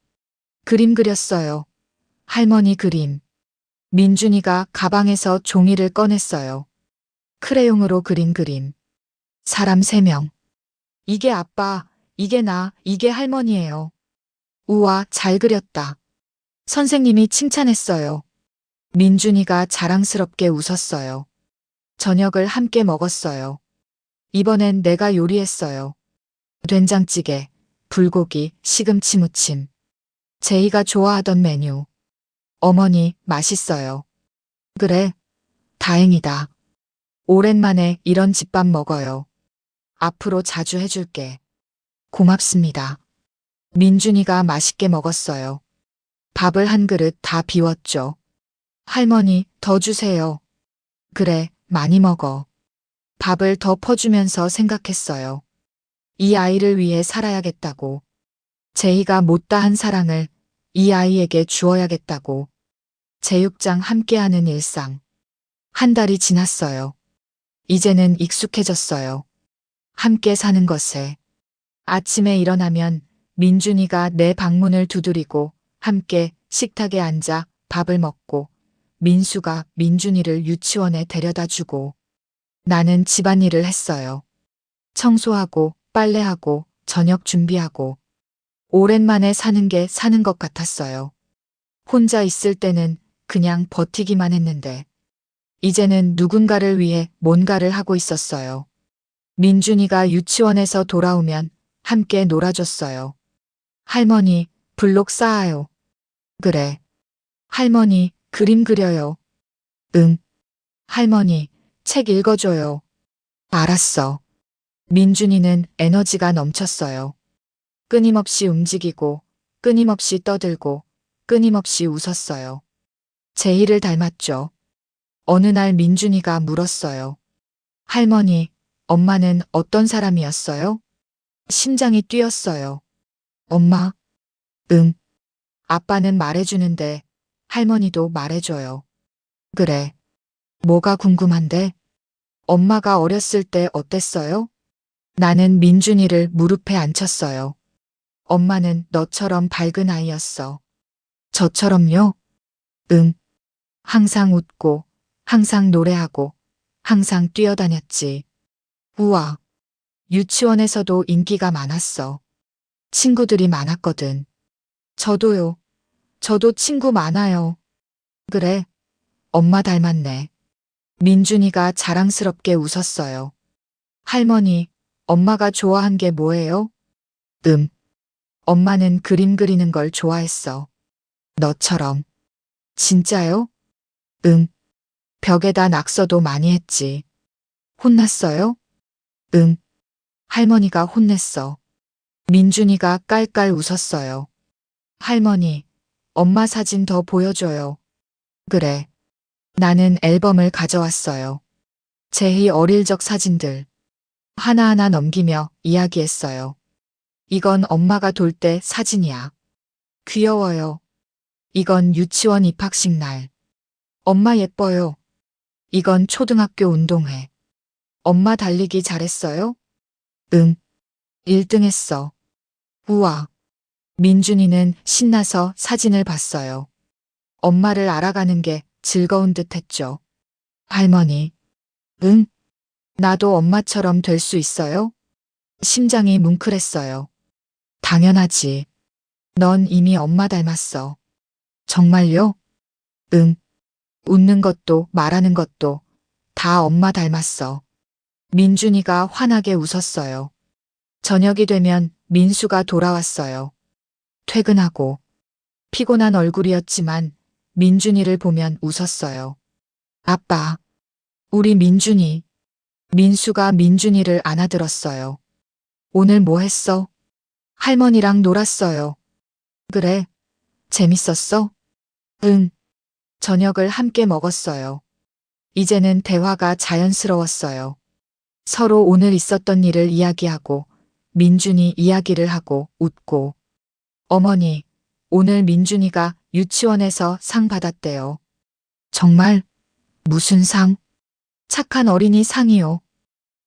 그림 그렸어요. 할머니 그림. 민준이가 가방에서 종이를 꺼냈어요. 크레용으로 그린 그림. 사람 3명. 이게 아빠, 이게 나, 이게 할머니예요. 우와, 잘 그렸다. 선생님이 칭찬했어요. 민준이가 자랑스럽게 웃었어요. 저녁을 함께 먹었어요. 이번엔 내가 요리했어요. 된장찌개, 불고기, 시금치 무침. 제희가 좋아하던 메뉴. 어머니, 맛있어요. 그래, 다행이다. 오랜만에 이런 집밥 먹어요. 앞으로 자주 해줄게. 고맙습니다. 민준이가 맛있게 먹었어요. 밥을 한 그릇 다 비웠죠. 할머니, 더 주세요. 그래, 많이 먹어. 밥을 더 퍼주면서 생각했어요. 이 아이를 위해 살아야겠다고. 제희가 못다한 사랑을 이 아이에게 주어야겠다고. 제육장 함께하는 일상. 한 달이 지났어요. 이제는 익숙해졌어요. 함께 사는 것에. 아침에 일어나면 민준이가 내 방문을 두드리고 함께 식탁에 앉아 밥을 먹고 민수가 민준이를 유치원에 데려다 주고 나는 집안일을 했어요. 청소하고 빨래하고 저녁 준비하고 오랜만에 사는 게 사는 것 같았어요. 혼자 있을 때는 그냥 버티기만 했는데 이제는 누군가를 위해 뭔가를 하고 있었어요. 민준이가 유치원에서 돌아오면 함께 놀아줬어요. 할머니, 블록 쌓아요. 그래. 할머니, 그림 그려요. 응. 할머니, 책 읽어줘요. 알았어. 민준이는 에너지가 넘쳤어요. 끊임없이 움직이고 끊임없이 떠들고 끊임없이 웃었어요. 제희를 닮았죠. 어느 날 민준이가 물었어요. 할머니, 엄마는 어떤 사람이었어요? 심장이 뛰었어요. 엄마? 응. 아빠는 말해주는데 할머니도 말해줘요. 그래. 뭐가 궁금한데? 엄마가 어렸을 때 어땠어요? 나는 민준이를 무릎에 앉혔어요. 엄마는 너처럼 밝은 아이였어. 저처럼요? 응. 항상 웃고, 항상 노래하고, 항상 뛰어다녔지. 우와. 유치원에서도 인기가 많았어. 친구들이 많았거든. 저도요. 저도 친구 많아요. 그래. 엄마 닮았네. 민준이가 자랑스럽게 웃었어요. 할머니, 엄마가 좋아한 게 뭐예요? 엄마는 그림 그리는 걸 좋아했어. 너처럼. 진짜요? 응. 벽에다 낙서도 많이 했지. 혼났어요? 응. 할머니가 혼냈어. 민준이가 깔깔 웃었어요. 할머니, 엄마 사진 더 보여줘요. 그래. 나는 앨범을 가져왔어요. 제희 어릴 적 사진들. 하나하나 넘기며 이야기했어요. 이건 엄마가 돌 때 사진이야. 귀여워요. 이건 유치원 입학식 날. 엄마 예뻐요. 이건 초등학교 운동회. 엄마 달리기 잘했어요? 응. 1등 했어. 우와. 민준이는 신나서 사진을 봤어요. 엄마를 알아가는 게 즐거운 듯 했죠. 할머니. 응? 나도 엄마처럼 될 수 있어요? 심장이 뭉클했어요. 당연하지. 넌 이미 엄마 닮았어. 정말요? 응. 웃는 것도 말하는 것도 다 엄마 닮았어. 민준이가 환하게 웃었어요. 저녁이 되면 민수가 돌아왔어요. 퇴근하고 피곤한 얼굴이었지만 민준이를 보면 웃었어요. 아빠, 우리 민준이. 민수가 민준이를 안아들었어요. 오늘 뭐 했어? 할머니랑 놀았어요. 그래. 재밌었어? 응. 저녁을 함께 먹었어요. 이제는 대화가 자연스러웠어요. 서로 오늘 있었던 일을 이야기하고 민준이 이야기를 하고 웃고. 어머니, 오늘 민준이가 유치원에서 상 받았대요. 정말? 무슨 상? 착한 어린이 상이요.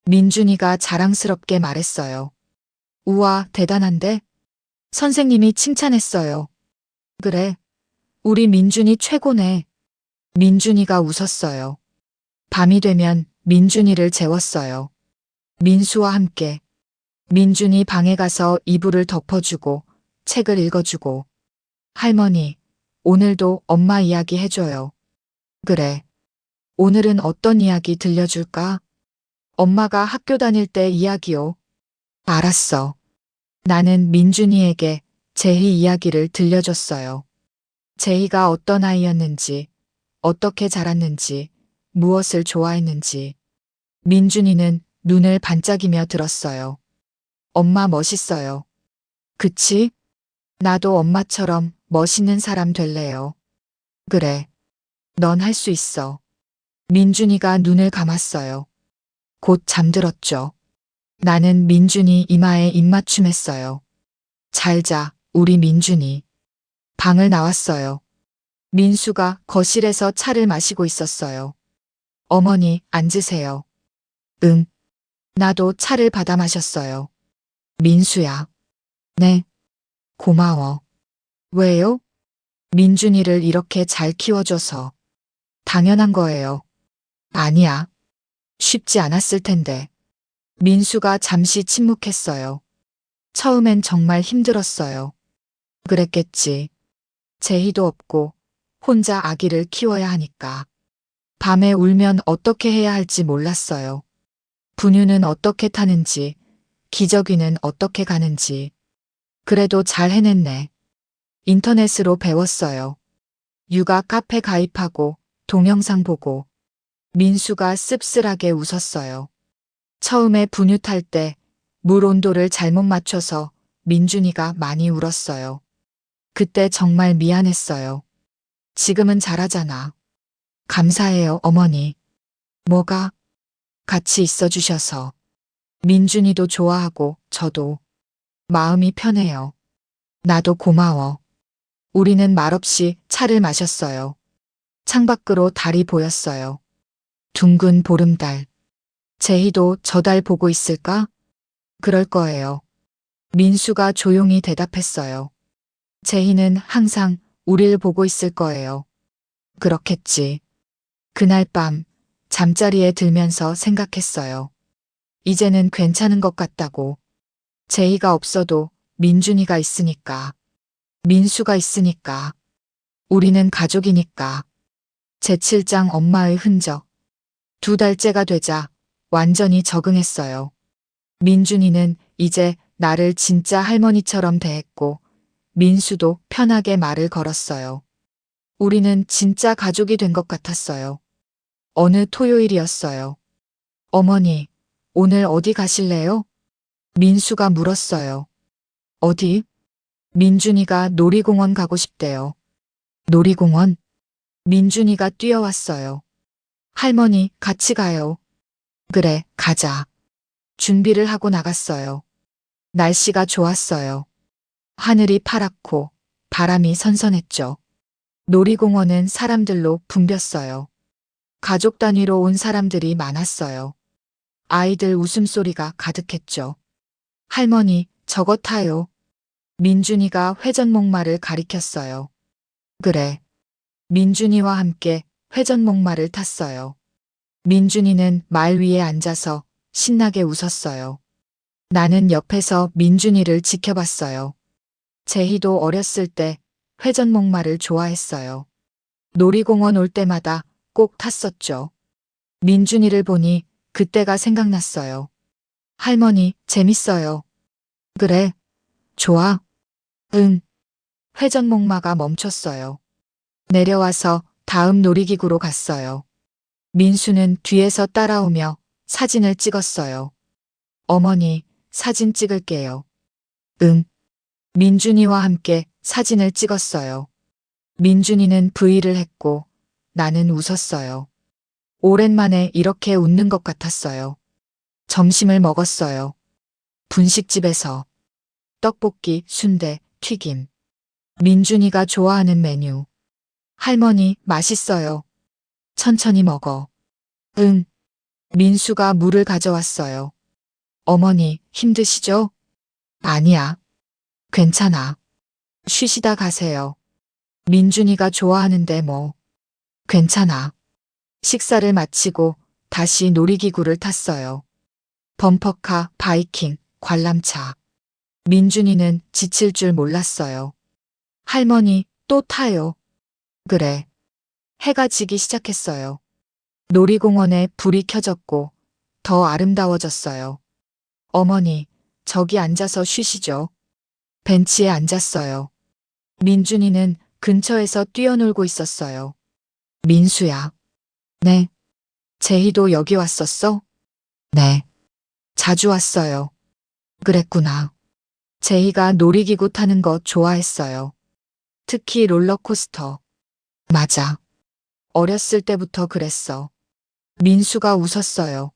민준이가 자랑스럽게 말했어요. 우와, 대단한데? 선생님이 칭찬했어요. 그래. 우리 민준이 최고네. 민준이가 웃었어요. 밤이 되면 민준이를 재웠어요. 민수와 함께. 민준이 방에 가서 이불을 덮어주고 책을 읽어주고. 할머니, 오늘도 엄마 이야기 해줘요. 그래. 오늘은 어떤 이야기 들려줄까? 엄마가 학교 다닐 때 이야기요. 알았어. 나는 민준이에게 제희 이야기를 들려줬어요. 제희가 어떤 아이였는지, 어떻게 자랐는지, 무엇을 좋아했는지. 민준이는 눈을 반짝이며 들었어요. 엄마 멋있어요. 그치? 나도 엄마처럼 멋있는 사람 될래요. 그래. 넌 할 수 있어. 민준이가 눈을 감았어요. 곧 잠들었죠. 나는 민준이 이마에 입맞춤했어요. 잘 자, 우리 민준이. 방을 나왔어요. 민수가 거실에서 차를 마시고 있었어요. 어머니, 앉으세요. 응. 나도 차를 받아 마셨어요. 민수야. 네. 고마워. 왜요? 민준이를 이렇게 잘 키워줘서. 당연한 거예요. 아니야. 쉽지 않았을 텐데. 민수가 잠시 침묵했어요. 처음엔 정말 힘들었어요. 그랬겠지. 제희도 없고 혼자 아기를 키워야 하니까. 밤에 울면 어떻게 해야 할지 몰랐어요. 분유는 어떻게 타는지, 기저귀는 어떻게 가는지. 그래도 잘 해냈네. 인터넷으로 배웠어요. 육아 카페 가입하고 동영상 보고. 민수가 씁쓸하게 웃었어요. 처음에 분유 탈 때 물 온도를 잘못 맞춰서 민준이가 많이 울었어요. 그때 정말 미안했어요. 지금은 잘하잖아. 감사해요, 어머니. 뭐가? 같이 있어 주셔서. 민준이도 좋아하고 저도 마음이 편해요. 나도 고마워. 우리는 말없이 차를 마셨어요. 창밖으로 달이 보였어요. 둥근 보름달. 제희도 저 달 보고 있을까? 그럴 거예요. 민수가 조용히 대답했어요. 제희는 항상 우릴 보고 있을 거예요. 그렇겠지. 그날 밤 잠자리에 들면서 생각했어요. 이제는 괜찮은 것 같다고. 제희가 없어도 민준이가 있으니까. 민수가 있으니까. 우리는 가족이니까. 제7장 엄마의 흔적. 2달째가 되자 완전히 적응했어요. 민준이는 이제 나를 진짜 할머니처럼 대했고 민수도 편하게 말을 걸었어요. 우리는 진짜 가족이 된 것 같았어요. 어느 토요일이었어요. 어머니, 오늘 어디 가실래요? 민수가 물었어요. 어디? 민준이가 놀이공원 가고 싶대요. 놀이공원? 민준이가 뛰어왔어요. 할머니, 같이 가요. 그래, 가자. 준비를 하고 나갔어요. 날씨가 좋았어요. 하늘이 파랗고 바람이 선선했죠. 놀이공원은 사람들로 붐볐어요. 가족 단위로 온 사람들이 많았어요. 아이들 웃음소리가 가득했죠. 할머니, 저거 타요. 민준이가 회전목마를 가리켰어요. 그래. 민준이와 함께 회전목마를 탔어요. 민준이는 말 위에 앉아서 신나게 웃었어요. 나는 옆에서 민준이를 지켜봤어요. 제희도 어렸을 때 회전목마를 좋아했어요. 놀이공원 올 때마다 꼭 탔었죠. 민준이를 보니 그때가 생각났어요. 할머니, 재밌어요. 그래. 좋아. 응. 회전목마가 멈췄어요. 내려와서 다음 놀이기구로 갔어요. 민수는 뒤에서 따라오며 사진을 찍었어요. 어머니, 사진 찍을게요. 응. 민준이와 함께 사진을 찍었어요. 민준이는 V를 했고 나는 웃었어요. 오랜만에 이렇게 웃는 것 같았어요. 점심을 먹었어요. 분식집에서 떡볶이, 순대, 튀김. 민준이가 좋아하는 메뉴. 할머니, 맛있어요. 천천히 먹어. 응. 민수가 물을 가져왔어요. 어머니, 힘드시죠? 아니야. 괜찮아. 쉬시다 가세요. 민준이가 좋아하는데 뭐. 괜찮아. 식사를 마치고 다시 놀이기구를 탔어요. 범퍼카, 바이킹, 관람차. 민준이는 지칠 줄 몰랐어요. 할머니, 또 타요. 그래. 해가 지기 시작했어요. 놀이공원에 불이 켜졌고 더 아름다워졌어요. 어머니, 저기 앉아서 쉬시죠. 벤치에 앉았어요. 민준이는 근처에서 뛰어놀고 있었어요. 민수야. 네. 제희도 여기 왔었어? 네. 자주 왔어요. 그랬구나. 제희가 놀이기구 타는 거 좋아했어요. 특히 롤러코스터. 맞아. 어렸을 때부터 그랬어. 민수가 웃었어요.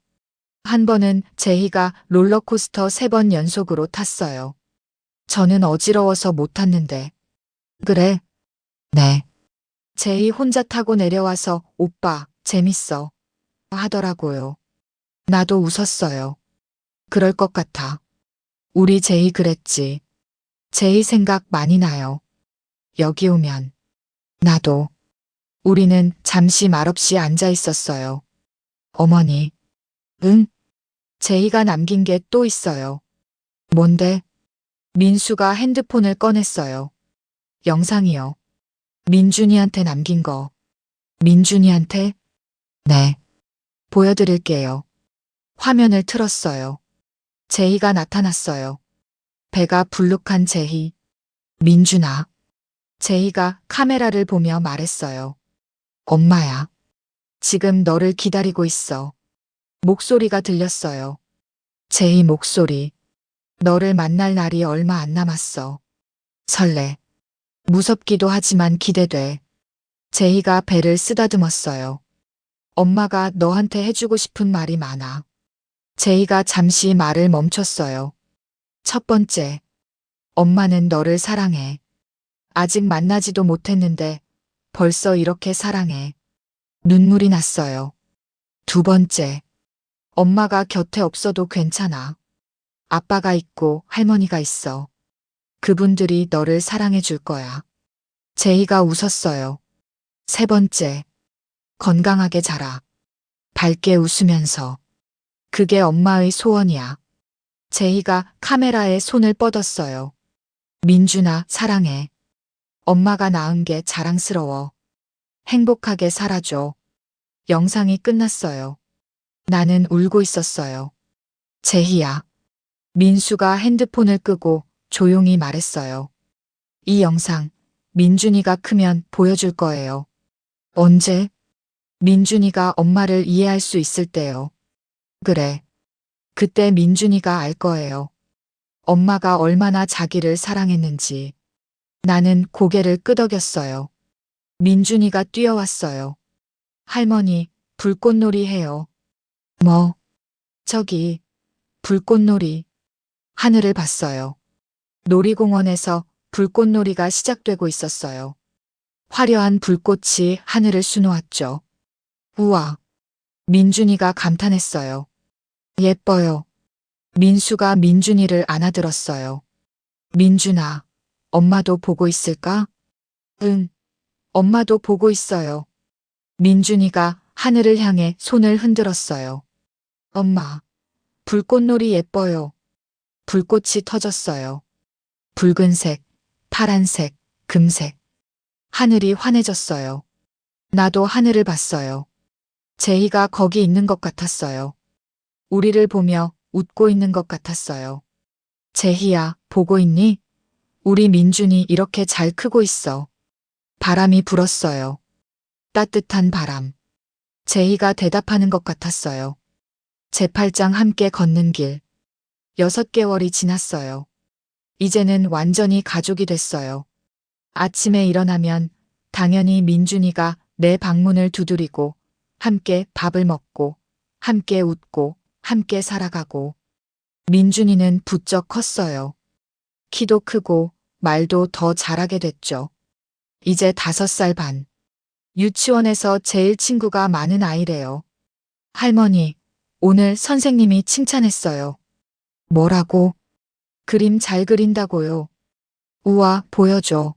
한 번은 제희가 롤러코스터 3번 연속으로 탔어요. 저는 어지러워서 못 탔는데. 그래? 네. 제희 혼자 타고 내려와서 오빠, 재밌어. 하더라고요. 나도 웃었어요. 그럴 것 같아. 우리 제희 그랬지. 제희 생각 많이 나요. 여기 오면. 나도. 우리는 잠시 말없이 앉아 있었어요. 어머니. 응? 제희가 남긴 게 또 있어요. 뭔데? 민수가 핸드폰을 꺼냈어요. 영상이요. 민준이한테 남긴 거. 민준이한테? 네. 보여드릴게요. 화면을 틀었어요. 제희가 나타났어요. 배가 불룩한 제희. 민준아. 제희가 카메라를 보며 말했어요. 엄마야. 지금 너를 기다리고 있어. 목소리가 들렸어요. 제희 목소리. 너를 만날 날이 얼마 안 남았어. 설레. 무섭기도 하지만 기대돼. 제희가 배를 쓰다듬었어요. 엄마가 너한테 해주고 싶은 말이 많아. 제희가 잠시 말을 멈췄어요. 첫 번째, 엄마는 너를 사랑해. 아직 만나지도 못했는데 벌써 이렇게 사랑해. 눈물이 났어요. 두 번째, 엄마가 곁에 없어도 괜찮아. 아빠가 있고 할머니가 있어. 그분들이 너를 사랑해 줄 거야. 제이가 웃었어요. 세 번째, 건강하게 자라. 밝게 웃으면서. 그게 엄마의 소원이야. 제이가 카메라에 손을 뻗었어요. 민준아, 사랑해. 엄마가 낳은 게 자랑스러워. 행복하게 살아줘. 영상이 끝났어요. 나는 울고 있었어요. 제희야. 민수가 핸드폰을 끄고 조용히 말했어요. 이 영상 민준이가 크면 보여줄 거예요. 언제? 민준이가 엄마를 이해할 수 있을 때요. 그래. 그때 민준이가 알 거예요. 엄마가 얼마나 자기를 사랑했는지. 나는 고개를 끄덕였어요. 민준이가 뛰어왔어요. 할머니, 불꽃놀이 해요. 뭐? 저기, 불꽃놀이. 하늘을 봤어요. 놀이공원에서 불꽃놀이가 시작되고 있었어요. 화려한 불꽃이 하늘을 수놓았죠. 우와. 민준이가 감탄했어요. 예뻐요. 민수가 민준이를 안아들었어요. 민준아, 엄마도 보고 있을까? 응. 엄마도 보고 있어요. 민준이가 하늘을 향해 손을 흔들었어요. 엄마, 불꽃놀이 예뻐요. 불꽃이 터졌어요. 붉은색, 파란색, 금색. 하늘이 환해졌어요. 나도 하늘을 봤어요. 제이가 거기 있는 것 같았어요. 우리를 보며 웃고 있는 것 같았어요. 제희야, 보고 있니? 우리 민준이 이렇게 잘 크고 있어. 바람이 불었어요. 따뜻한 바람. 제희가 대답하는 것 같았어요. 제팔장 함께 걷는 길. 6개월이 지났어요. 이제는 완전히 가족이 됐어요. 아침에 일어나면 당연히 민준이가 내 방문을 두드리고 함께 밥을 먹고 함께 웃고 함께 살아가고. 민준이는 부쩍 컸어요. 키도 크고 말도 더 잘하게 됐죠. 이제 5살 반. 유치원에서 제일 친구가 많은 아이래요. 할머니, 오늘 선생님이 칭찬했어요. 뭐라고? 그림 잘 그린다고요. 우와, 보여줘.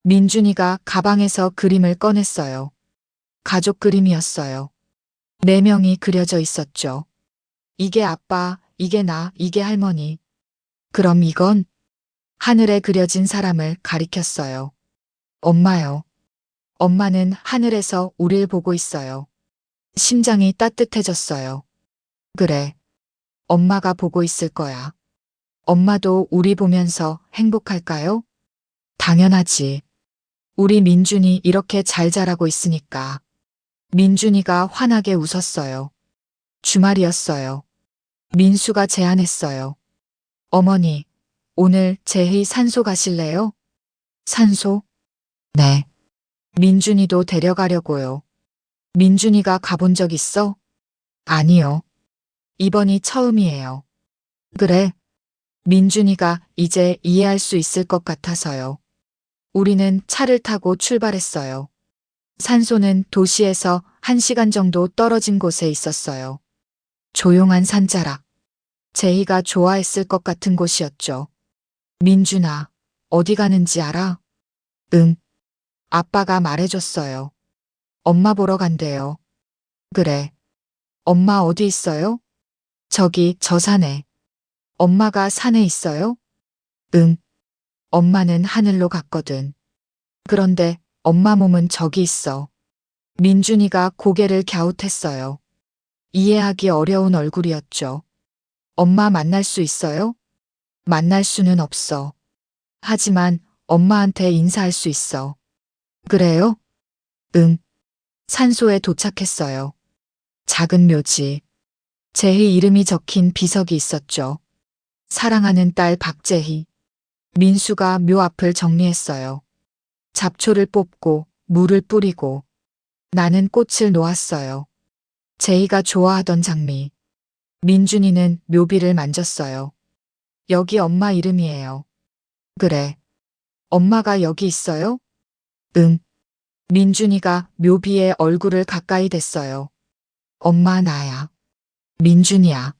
민준이가 가방에서 그림을 꺼냈어요. 가족 그림이었어요. 4명이 그려져 있었죠. 이게 아빠, 이게 나, 이게 할머니. 그럼 이건? 하늘에 그려진 사람을 가리켰어요. 엄마요. 엄마는 하늘에서 우릴 보고 있어요. 심장이 따뜻해졌어요. 그래. 엄마가 보고 있을 거야. 엄마도 우리 보면서 행복할까요? 당연하지. 우리 민준이 이렇게 잘 자라고 있으니까. 민준이가 환하게 웃었어요. 주말이었어요. 민수가 제안했어요. 어머니, 오늘 제희 산소 가실래요? 산소? 네. 민준이도 데려가려고요. 민준이가 가본 적 있어? 아니요. 이번이 처음이에요. 그래. 민준이가 이제 이해할 수 있을 것 같아서요. 우리는 차를 타고 출발했어요. 산소는 도시에서 1시간 정도 떨어진 곳에 있었어요. 조용한 산자락. 제희가 좋아했을 것 같은 곳이었죠. 민준아, 어디 가는지 알아? 응. 아빠가 말해줬어요. 엄마 보러 간대요. 그래. 엄마 어디 있어요? 저기 저 산에. 엄마가 산에 있어요? 응. 엄마는 하늘로 갔거든. 그런데 엄마 몸은 저기 있어. 민준이가 고개를 갸웃했어요. 이해하기 어려운 얼굴이었죠. 엄마 만날 수 있어요? 만날 수는 없어. 하지만 엄마한테 인사할 수 있어. 그래요? 응. 산소에 도착했어요. 작은 묘지. 제희 이름이 적힌 비석이 있었죠. 사랑하는 딸 박제희. 민수가 묘 앞을 정리했어요. 잡초를 뽑고 물을 뿌리고 나는 꽃을 놓았어요. 제이가 좋아하던 장미. 민준이는 묘비를 만졌어요. 여기 엄마 이름이에요. 그래. 엄마가 여기 있어요? 응. 민준이가 묘비의 얼굴을 가까이 댔어요. 엄마 나야. 민준이야.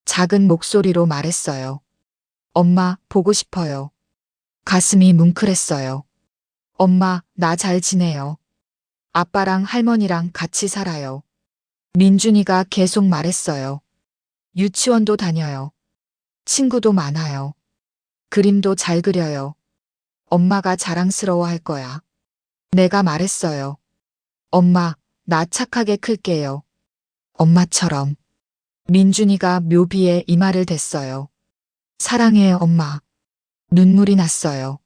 작은 목소리로 말했어요. 엄마 보고 싶어요. 가슴이 뭉클했어요. 엄마 나 잘 지내요. 아빠랑 할머니랑 같이 살아요. 민준이가 계속 말했어요. 유치원도 다녀요. 친구도 많아요. 그림도 잘 그려요. 엄마가 자랑스러워 할 거야. 내가 말했어요. 엄마, 나 착하게 클게요. 엄마처럼. 민준이가 묘비에 이마를 댔어요. 사랑해, 엄마. 눈물이 났어요.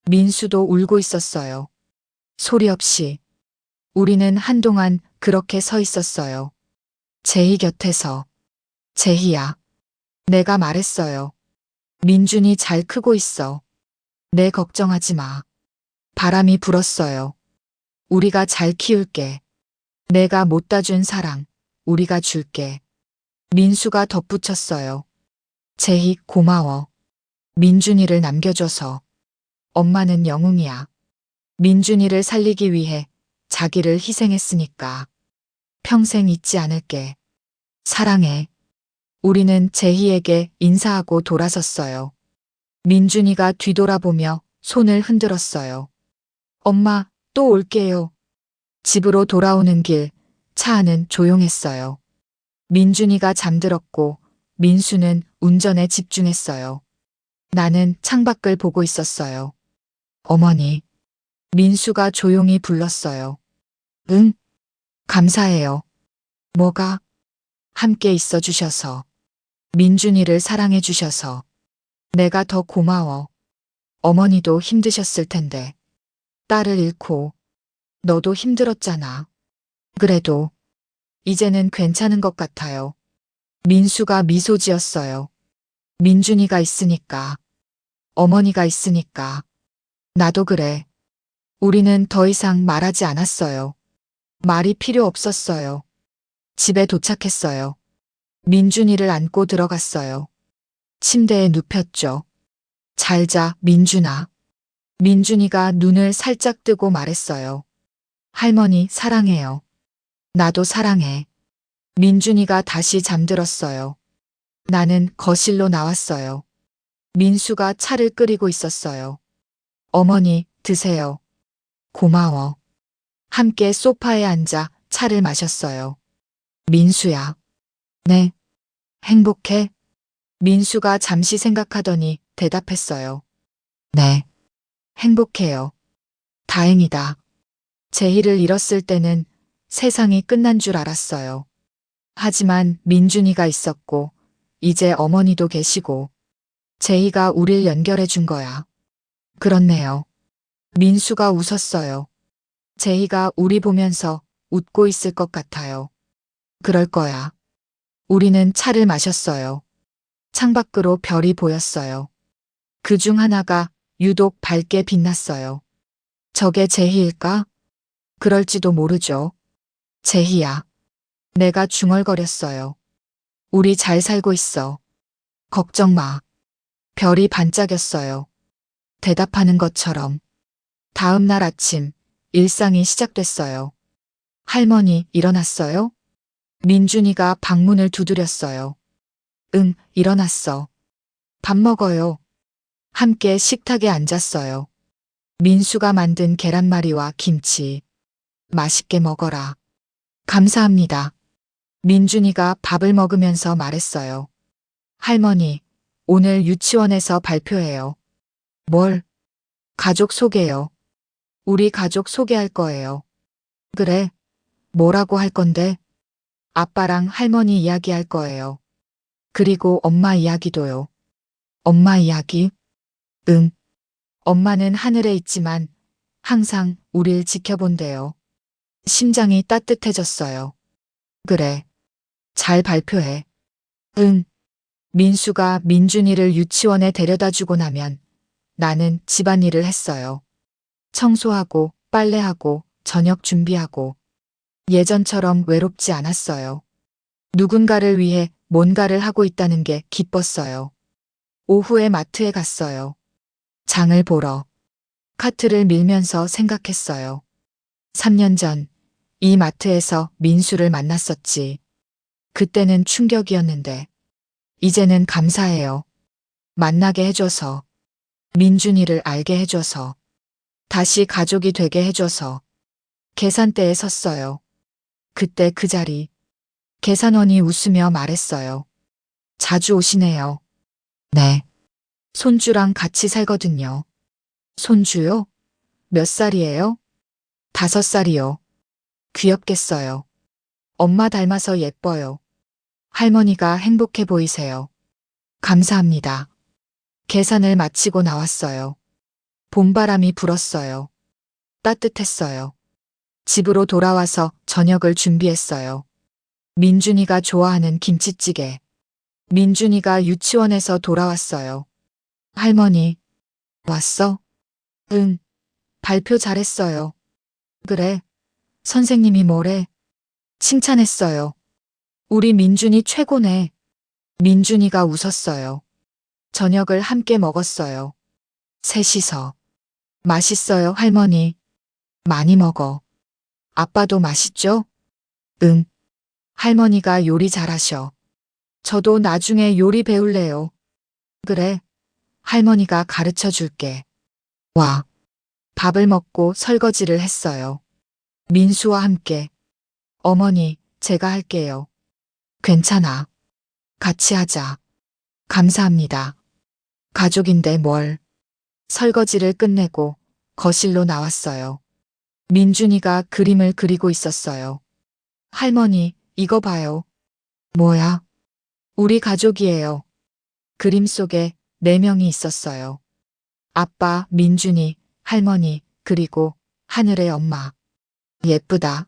민수도 울고 있었어요. 소리 없이. 우리는 한동안 그렇게 서 있었어요. 제희 곁에서. 제희야. 내가 말했어요. 민준이 잘 크고 있어. 내 걱정하지 마. 바람이 불었어요. 우리가 잘 키울게. 내가 못 따준 사랑, 우리가 줄게. 민수가 덧붙였어요. 제희 고마워. 민준이를 남겨줘서. 엄마는 영웅이야. 민준이를 살리기 위해 자기를 희생했으니까. 평생 잊지 않을게. 사랑해. 우리는 제희에게 인사하고 돌아섰어요. 민준이가 뒤돌아보며 손을 흔들었어요. 엄마, 또 올게요. 집으로 돌아오는 길, 차 안은 조용했어요. 민준이가 잠들었고 민수는 운전에 집중했어요. 나는 창밖을 보고 있었어요. 어머니. 민수가 조용히 불렀어요. 응? 감사해요. 뭐가? 함께 있어 주셔서. 민준이를 사랑해 주셔서. 내가 더 고마워. 어머니도 힘드셨을 텐데. 딸을 잃고. 너도 힘들었잖아. 그래도. 이제는 괜찮은 것 같아요. 민수가 미소 지었어요. 민준이가 있으니까. 어머니가 있으니까. 나도 그래. 우리는 더 이상 말하지 않았어요. 말이 필요 없었어요. 집에 도착했어요. 민준이를 안고 들어갔어요. 침대에 눕혔죠. 잘 자, 민준아. 민준이가 눈을 살짝 뜨고 말했어요. 할머니 사랑해요. 나도 사랑해. 민준이가 다시 잠들었어요. 나는 거실로 나왔어요. 민수가 차를 끓이고 있었어요. 어머니, 드세요. 고마워. 함께 소파에 앉아 차를 마셨어요. 민수야. 네. 행복해? 민수가 잠시 생각하더니 대답했어요. 네. 행복해요. 다행이다. 제희를 잃었을 때는 세상이 끝난 줄 알았어요. 하지만 민준이가 있었고, 이제 어머니도 계시고, 제희가 우릴 연결해 준 거야. 그렇네요. 민수가 웃었어요. 제희가 우리 보면서 웃고 있을 것 같아요. 그럴 거야. 우리는 차를 마셨어요. 창밖으로 별이 보였어요. 그 중 하나가 유독 밝게 빛났어요. 저게 제희일까? 그럴지도 모르죠. 제희야. 내가 중얼거렸어요. 우리 잘 살고 있어. 걱정 마. 별이 반짝였어요. 대답하는 것처럼. 다음 날 아침, 일상이 시작됐어요. 할머니, 일어났어요? 민준이가 방문을 두드렸어요. 응, 일어났어. 밥 먹어요. 함께 식탁에 앉았어요. 민수가 만든 계란말이와 김치. 맛있게 먹어라. 감사합니다. 민준이가 밥을 먹으면서 말했어요. 할머니, 오늘 유치원에서 발표해요. 뭘? 가족 소개요. 우리 가족 소개할 거예요. 그래. 뭐라고 할 건데? 아빠랑 할머니 이야기할 거예요. 그리고 엄마 이야기도요. 엄마 이야기? 응. 엄마는 하늘에 있지만 항상 우릴 지켜본대요. 심장이 따뜻해졌어요. 그래. 잘 발표해. 응. 민수가 민준이를 유치원에 데려다 주고 나면 나는 집안일을 했어요. 청소하고 빨래하고 저녁 준비하고 예전처럼 외롭지 않았어요. 누군가를 위해 뭔가를 하고 있다는 게 기뻤어요. 오후에 마트에 갔어요. 장을 보러. 카트를 밀면서 생각했어요. 3년 전 이 마트에서 민수를 만났었지. 그때는 충격이었는데 이제는 감사해요. 만나게 해줘서, 민준이를 알게 해줘서, 다시 가족이 되게 해줘서. 계산대에 섰어요. 그때 그 자리. 계산원이 웃으며 말했어요. 자주 오시네요. 네. 손주랑 같이 살거든요. 손주요? 몇 살이에요? 5살이요. 귀엽겠어요. 엄마 닮아서 예뻐요. 할머니가 행복해 보이세요. 감사합니다. 계산을 마치고 나왔어요. 봄바람이 불었어요. 따뜻했어요. 집으로 돌아와서 저녁을 준비했어요. 민준이가 좋아하는 김치찌개. 민준이가 유치원에서 돌아왔어요. 할머니, 왔어? 응. 발표 잘했어요. 그래. 선생님이 뭐래? 칭찬했어요. 우리 민준이 최고네. 민준이가 웃었어요. 저녁을 함께 먹었어요. 셋이서. 맛있어요, 할머니. 많이 먹어. 아빠도 맛있죠? 응. 할머니가 요리 잘하셔. 저도 나중에 요리 배울래요. 그래. 할머니가 가르쳐 줄게. 와. 밥을 먹고 설거지를 했어요. 민수와 함께. 어머니, 제가 할게요. 괜찮아. 같이 하자. 감사합니다. 가족인데 뭘. 설거지를 끝내고 거실로 나왔어요. 민준이가 그림을 그리고 있었어요. 할머니, 이거 봐요. 뭐야? 우리 가족이에요. 그림 속에 4명이 있었어요. 아빠, 민준이, 할머니, 그리고 하늘의 엄마. 예쁘다.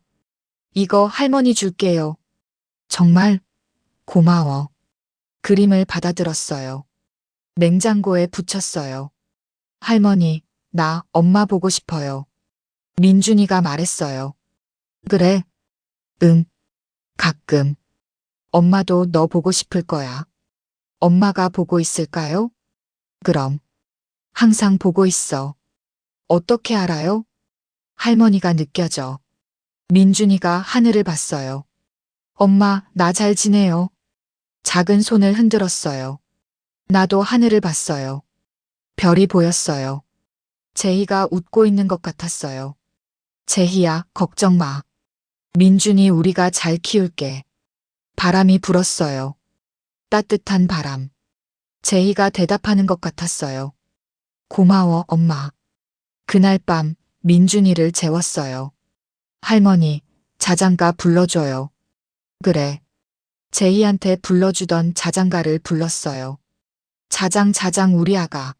이거 할머니 줄게요. 정말? 고마워. 그림을 받아들었어요. 냉장고에 붙였어요. 할머니, 나 엄마 보고 싶어요. 민준이가 말했어요. 그래. 응. 가끔. 엄마도 너 보고 싶을 거야. 엄마가 보고 있을까요? 그럼. 항상 보고 있어. 어떻게 알아요? 할머니가 느껴져. 민준이가 하늘을 봤어요. 엄마, 나 잘 지내요. 작은 손을 흔들었어요. 나도 하늘을 봤어요. 별이 보였어요. 제희가 웃고 있는 것 같았어요. 제희야, 걱정 마. 민준이 우리가 잘 키울게. 바람이 불었어요. 따뜻한 바람. 제희가 대답하는 것 같았어요. 고마워, 엄마. 그날 밤 민준이를 재웠어요. 할머니, 자장가 불러줘요. 그래. 제희한테 불러주던 자장가를 불렀어요. 자장 자장 우리 아가.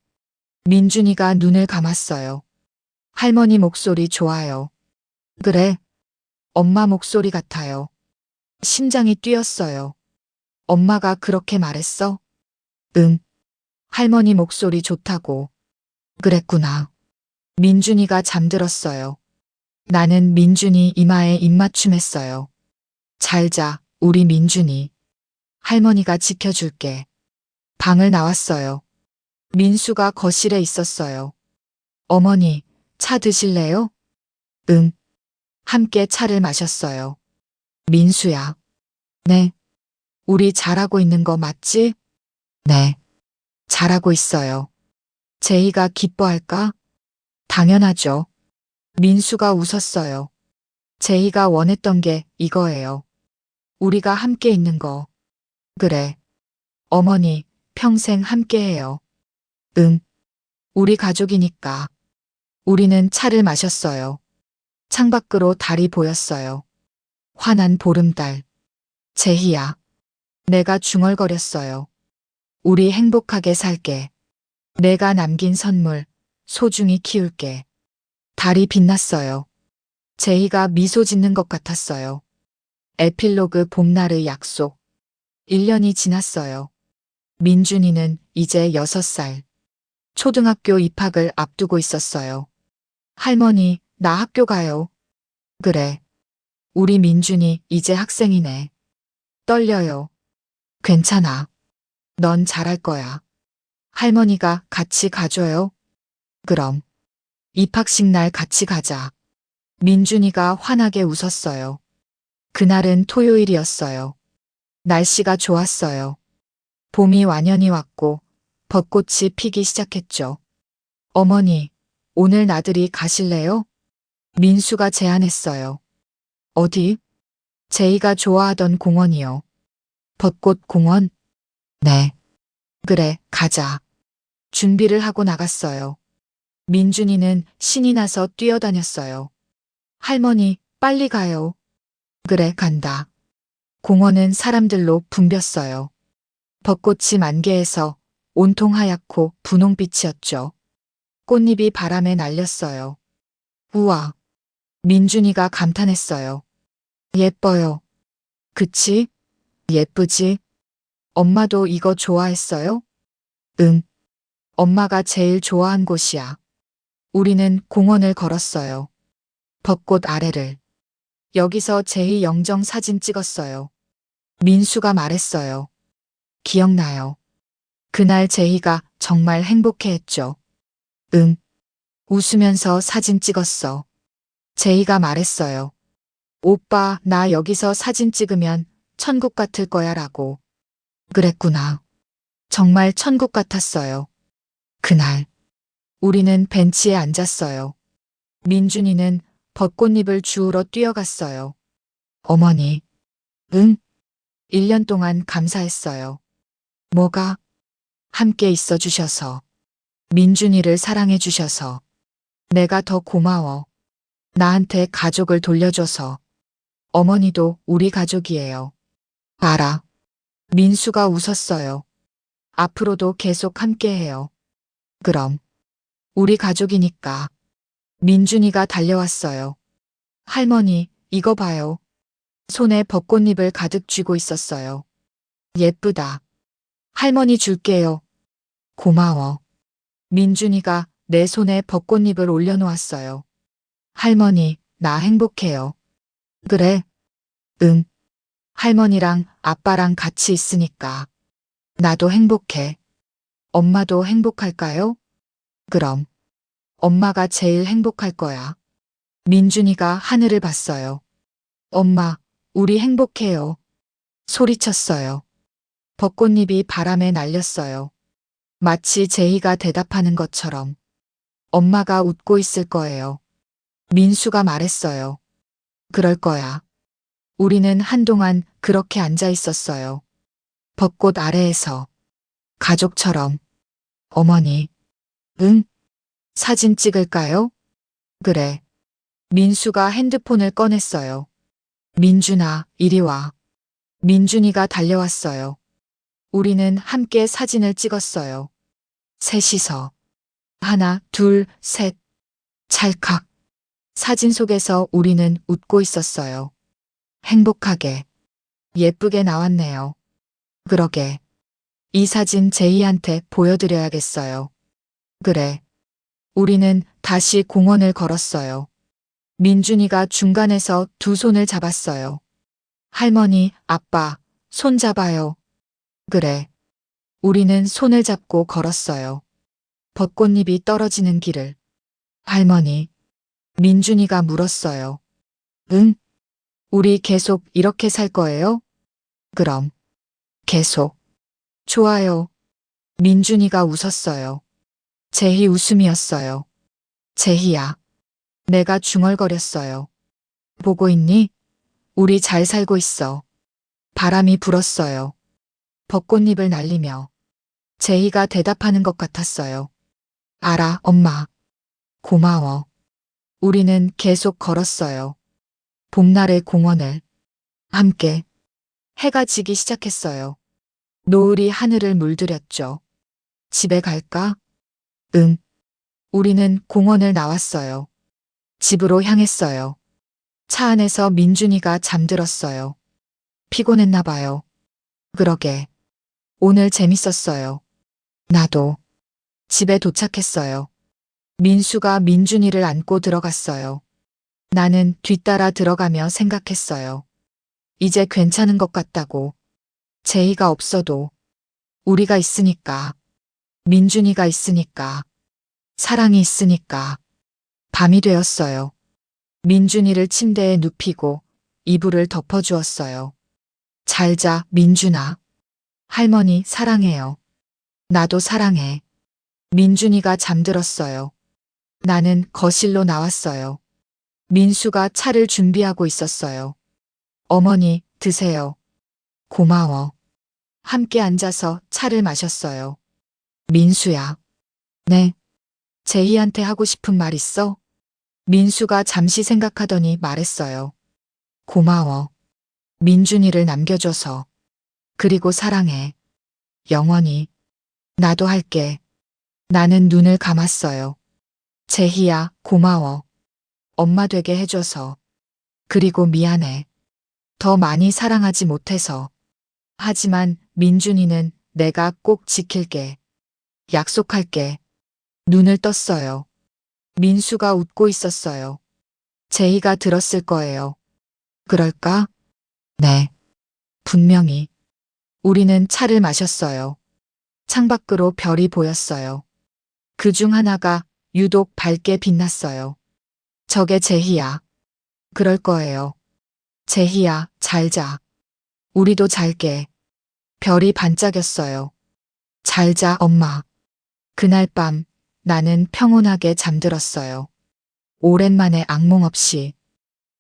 민준이가 눈을 감았어요. 할머니 목소리 좋아요. 그래. 엄마 목소리 같아요. 심장이 뛰었어요. 엄마가 그렇게 말했어? 응. 할머니 목소리 좋다고. 그랬구나. 민준이가 잠들었어요. 나는 민준이 이마에 입맞춤했어요. 잘 자, 우리 민준이. 할머니가 지켜줄게. 방을 나왔어요. 민수가 거실에 있었어요. 어머니, 차 드실래요? 응. 함께 차를 마셨어요. 민수야. 네. 우리 잘하고 있는 거 맞지? 네. 잘하고 있어요. 제이가 기뻐할까? 당연하죠. 민수가 웃었어요. 제이가 원했던 게 이거예요. 우리가 함께 있는 거. 그래. 어머니, 평생 함께 해요. 응. 우리 가족이니까. 우리는 차를 마셨어요. 창밖으로 달이 보였어요. 환한 보름달. 제희야. 내가 중얼거렸어요. 우리 행복하게 살게. 내가 남긴 선물, 소중히 키울게. 달이 빛났어요. 제희가 미소 짓는 것 같았어요. 에필로그 봄날의 약속. 1년이 지났어요. 민준이는 이제 6살. 초등학교 입학을 앞두고 있었어요. 할머니, 나 학교 가요. 그래. 우리 민준이 이제 학생이네. 떨려요. 괜찮아. 넌 잘할 거야. 할머니가 같이 가줘요. 그럼. 입학식 날 같이 가자. 민준이가 환하게 웃었어요. 그날은 토요일이었어요. 날씨가 좋았어요. 봄이 완연히 왔고 벚꽃이 피기 시작했죠. 어머니, 오늘 나들이 가실래요? 민수가 제안했어요. 어디? 제이가 좋아하던 공원이요. 벚꽃 공원? 네. 그래, 가자. 준비를 하고 나갔어요. 민준이는 신이 나서 뛰어다녔어요. 할머니, 빨리 가요. 그래, 간다. 공원은 사람들로 붐볐어요. 벚꽃이 만개해서 온통 하얗고 분홍빛이었죠. 꽃잎이 바람에 날렸어요. 우와. 민준이가 감탄했어요. 예뻐요. 그치? 예쁘지? 엄마도 이거 좋아했어요? 응. 엄마가 제일 좋아한 곳이야. 우리는 공원을 걸었어요. 벚꽃 아래를. 여기서 제이 영정 사진 찍었어요. 민수가 말했어요. 기억나요. 그날 제이가 정말 행복해했죠. 응. 웃으면서 사진 찍었어. 제이가 말했어요. 오빠, 나 여기서 사진 찍으면 천국 같을 거야 라고. 그랬구나. 정말 천국 같았어요. 그날. 우리는 벤치에 앉았어요. 민준이는 벚꽃잎을 주우러 뛰어갔어요. 어머니. 응? 1년 동안 감사했어요. 뭐가? 함께 있어 주셔서. 민준이를 사랑해 주셔서. 내가 더 고마워. 나한테 가족을 돌려줘서. 어머니도 우리 가족이에요. 알아. 민수가 웃었어요. 앞으로도 계속 함께해요. 그럼. 우리 가족이니까. 민준이가 달려왔어요. 할머니, 이거 봐요. 손에 벚꽃잎을 가득 쥐고 있었어요. 예쁘다. 할머니 줄게요. 고마워. 민준이가 내 손에 벚꽃잎을 올려놓았어요. 할머니, 나 행복해요. 그래? 응. 할머니랑 아빠랑 같이 있으니까. 나도 행복해. 엄마도 행복할까요? 그럼. 엄마가 제일 행복할 거야. 민준이가 하늘을 봤어요. 엄마, 우리 행복해요. 소리쳤어요. 벚꽃잎이 바람에 날렸어요. 마치 제이가 대답하는 것처럼. 엄마가 웃고 있을 거예요. 민수가 말했어요. 그럴 거야. 우리는 한동안 그렇게 앉아 있었어요. 벚꽃 아래에서. 가족처럼. 어머니. 응? 사진 찍을까요? 그래. 민수가 핸드폰을 꺼냈어요. 민준아, 이리 와. 민준이가 달려왔어요. 우리는 함께 사진을 찍었어요. 셋이서. 하나, 둘, 셋. 찰칵. 사진 속에서 우리는 웃고 있었어요. 행복하게. 예쁘게 나왔네요. 그러게. 이 사진 제이한테 보여드려야겠어요. 그래. 우리는 다시 공원을 걸었어요. 민준이가 중간에서 두 손을 잡았어요. 할머니, 아빠, 손 잡아요. 그래. 우리는 손을 잡고 걸었어요. 벚꽃잎이 떨어지는 길을. 할머니. 민준이가 물었어요. 응? 우리 계속 이렇게 살 거예요? 그럼. 계속. 좋아요. 민준이가 웃었어요. 제희 웃음이었어요. 제희야. 내가 중얼거렸어요. 보고 있니? 우리 잘 살고 있어. 바람이 불었어요. 벚꽃잎을 날리며. 제희가 대답하는 것 같았어요. 알아, 엄마. 고마워. 우리는 계속 걸었어요. 봄날의 공원을. 함께. 해가 지기 시작했어요. 노을이 하늘을 물들였죠. 집에 갈까? 응. 우리는 공원을 나왔어요. 집으로 향했어요. 차 안에서 민준이가 잠들었어요. 피곤했나 봐요. 그러게. 오늘 재밌었어요. 나도. 집에 도착했어요. 민수가 민준이를 안고 들어갔어요. 나는 뒤따라 들어가며 생각했어요. 이제 괜찮은 것 같다고. 제희가 없어도 우리가 있으니까. 민준이가 있으니까. 사랑이 있으니까. 밤이 되었어요. 민준이를 침대에 눕히고 이불을 덮어주었어요. 잘 자, 민준아. 할머니 사랑해요. 나도 사랑해. 민준이가 잠들었어요. 나는 거실로 나왔어요. 민수가 차를 준비하고 있었어요. 어머니, 드세요. 고마워. 함께 앉아서 차를 마셨어요. 민수야. 네. 제희한테 하고 싶은 말 있어? 민수가 잠시 생각하더니 말했어요. 고마워. 민준이를 남겨줘서. 그리고 사랑해. 영원히. 나도 할게. 나는 눈을 감았어요. 제희야, 고마워. 엄마 되게 해줘서. 그리고 미안해. 더 많이 사랑하지 못해서. 하지만 민준이는 내가 꼭 지킬게. 약속할게. 눈을 떴어요. 민수가 웃고 있었어요. 제희가 들었을 거예요. 그럴까? 네. 분명히. 우리는 차를 마셨어요. 창밖으로 별이 보였어요. 그 중 하나가 유독 밝게 빛났어요. 저게 제희야. 그럴 거예요. 제희야, 잘 자. 우리도 잘게. 별이 반짝였어요. 잘 자, 엄마. 그날 밤 나는 평온하게 잠들었어요. 오랜만에 악몽 없이.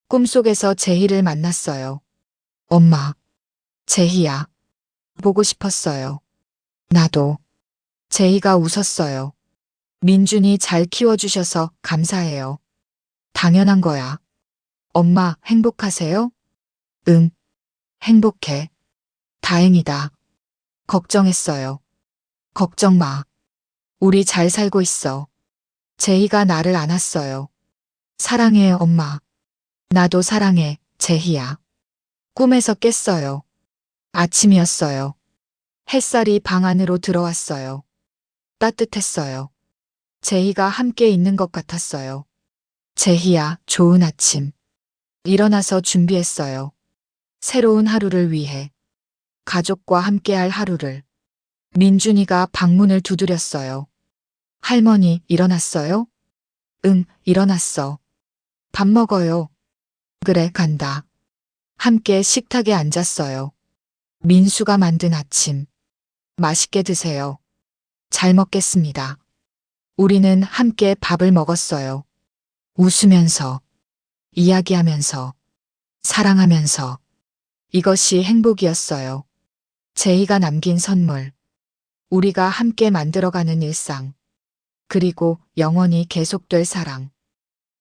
꿈속에서 제희를 만났어요. 엄마. 제희야. 보고 싶었어요. 나도. 제희가 웃었어요. 민준이 잘 키워주셔서 감사해요. 당연한 거야. 엄마, 행복하세요? 응. 행복해. 다행이다. 걱정했어요. 걱정 마. 우리 잘 살고 있어. 제희가 나를 안았어요. 사랑해, 엄마. 나도 사랑해, 제희야. 꿈에서 깼어요. 아침이었어요. 햇살이 방 안으로 들어왔어요. 따뜻했어요. 제희가 함께 있는 것 같았어요. 제희야, 좋은 아침. 일어나서 준비했어요. 새로운 하루를 위해. 가족과 함께할 하루를. 민준이가 방문을 두드렸어요. 할머니, 일어났어요? 응, 일어났어. 밥 먹어요. 그래, 간다. 함께 식탁에 앉았어요. 민수가 만든 아침. 맛있게 드세요. 잘 먹겠습니다. 우리는 함께 밥을 먹었어요. 웃으면서, 이야기하면서, 사랑하면서. 이것이 행복이었어요. 제희가 남긴 선물. 우리가 함께 만들어가는 일상. 그리고 영원히 계속될 사랑.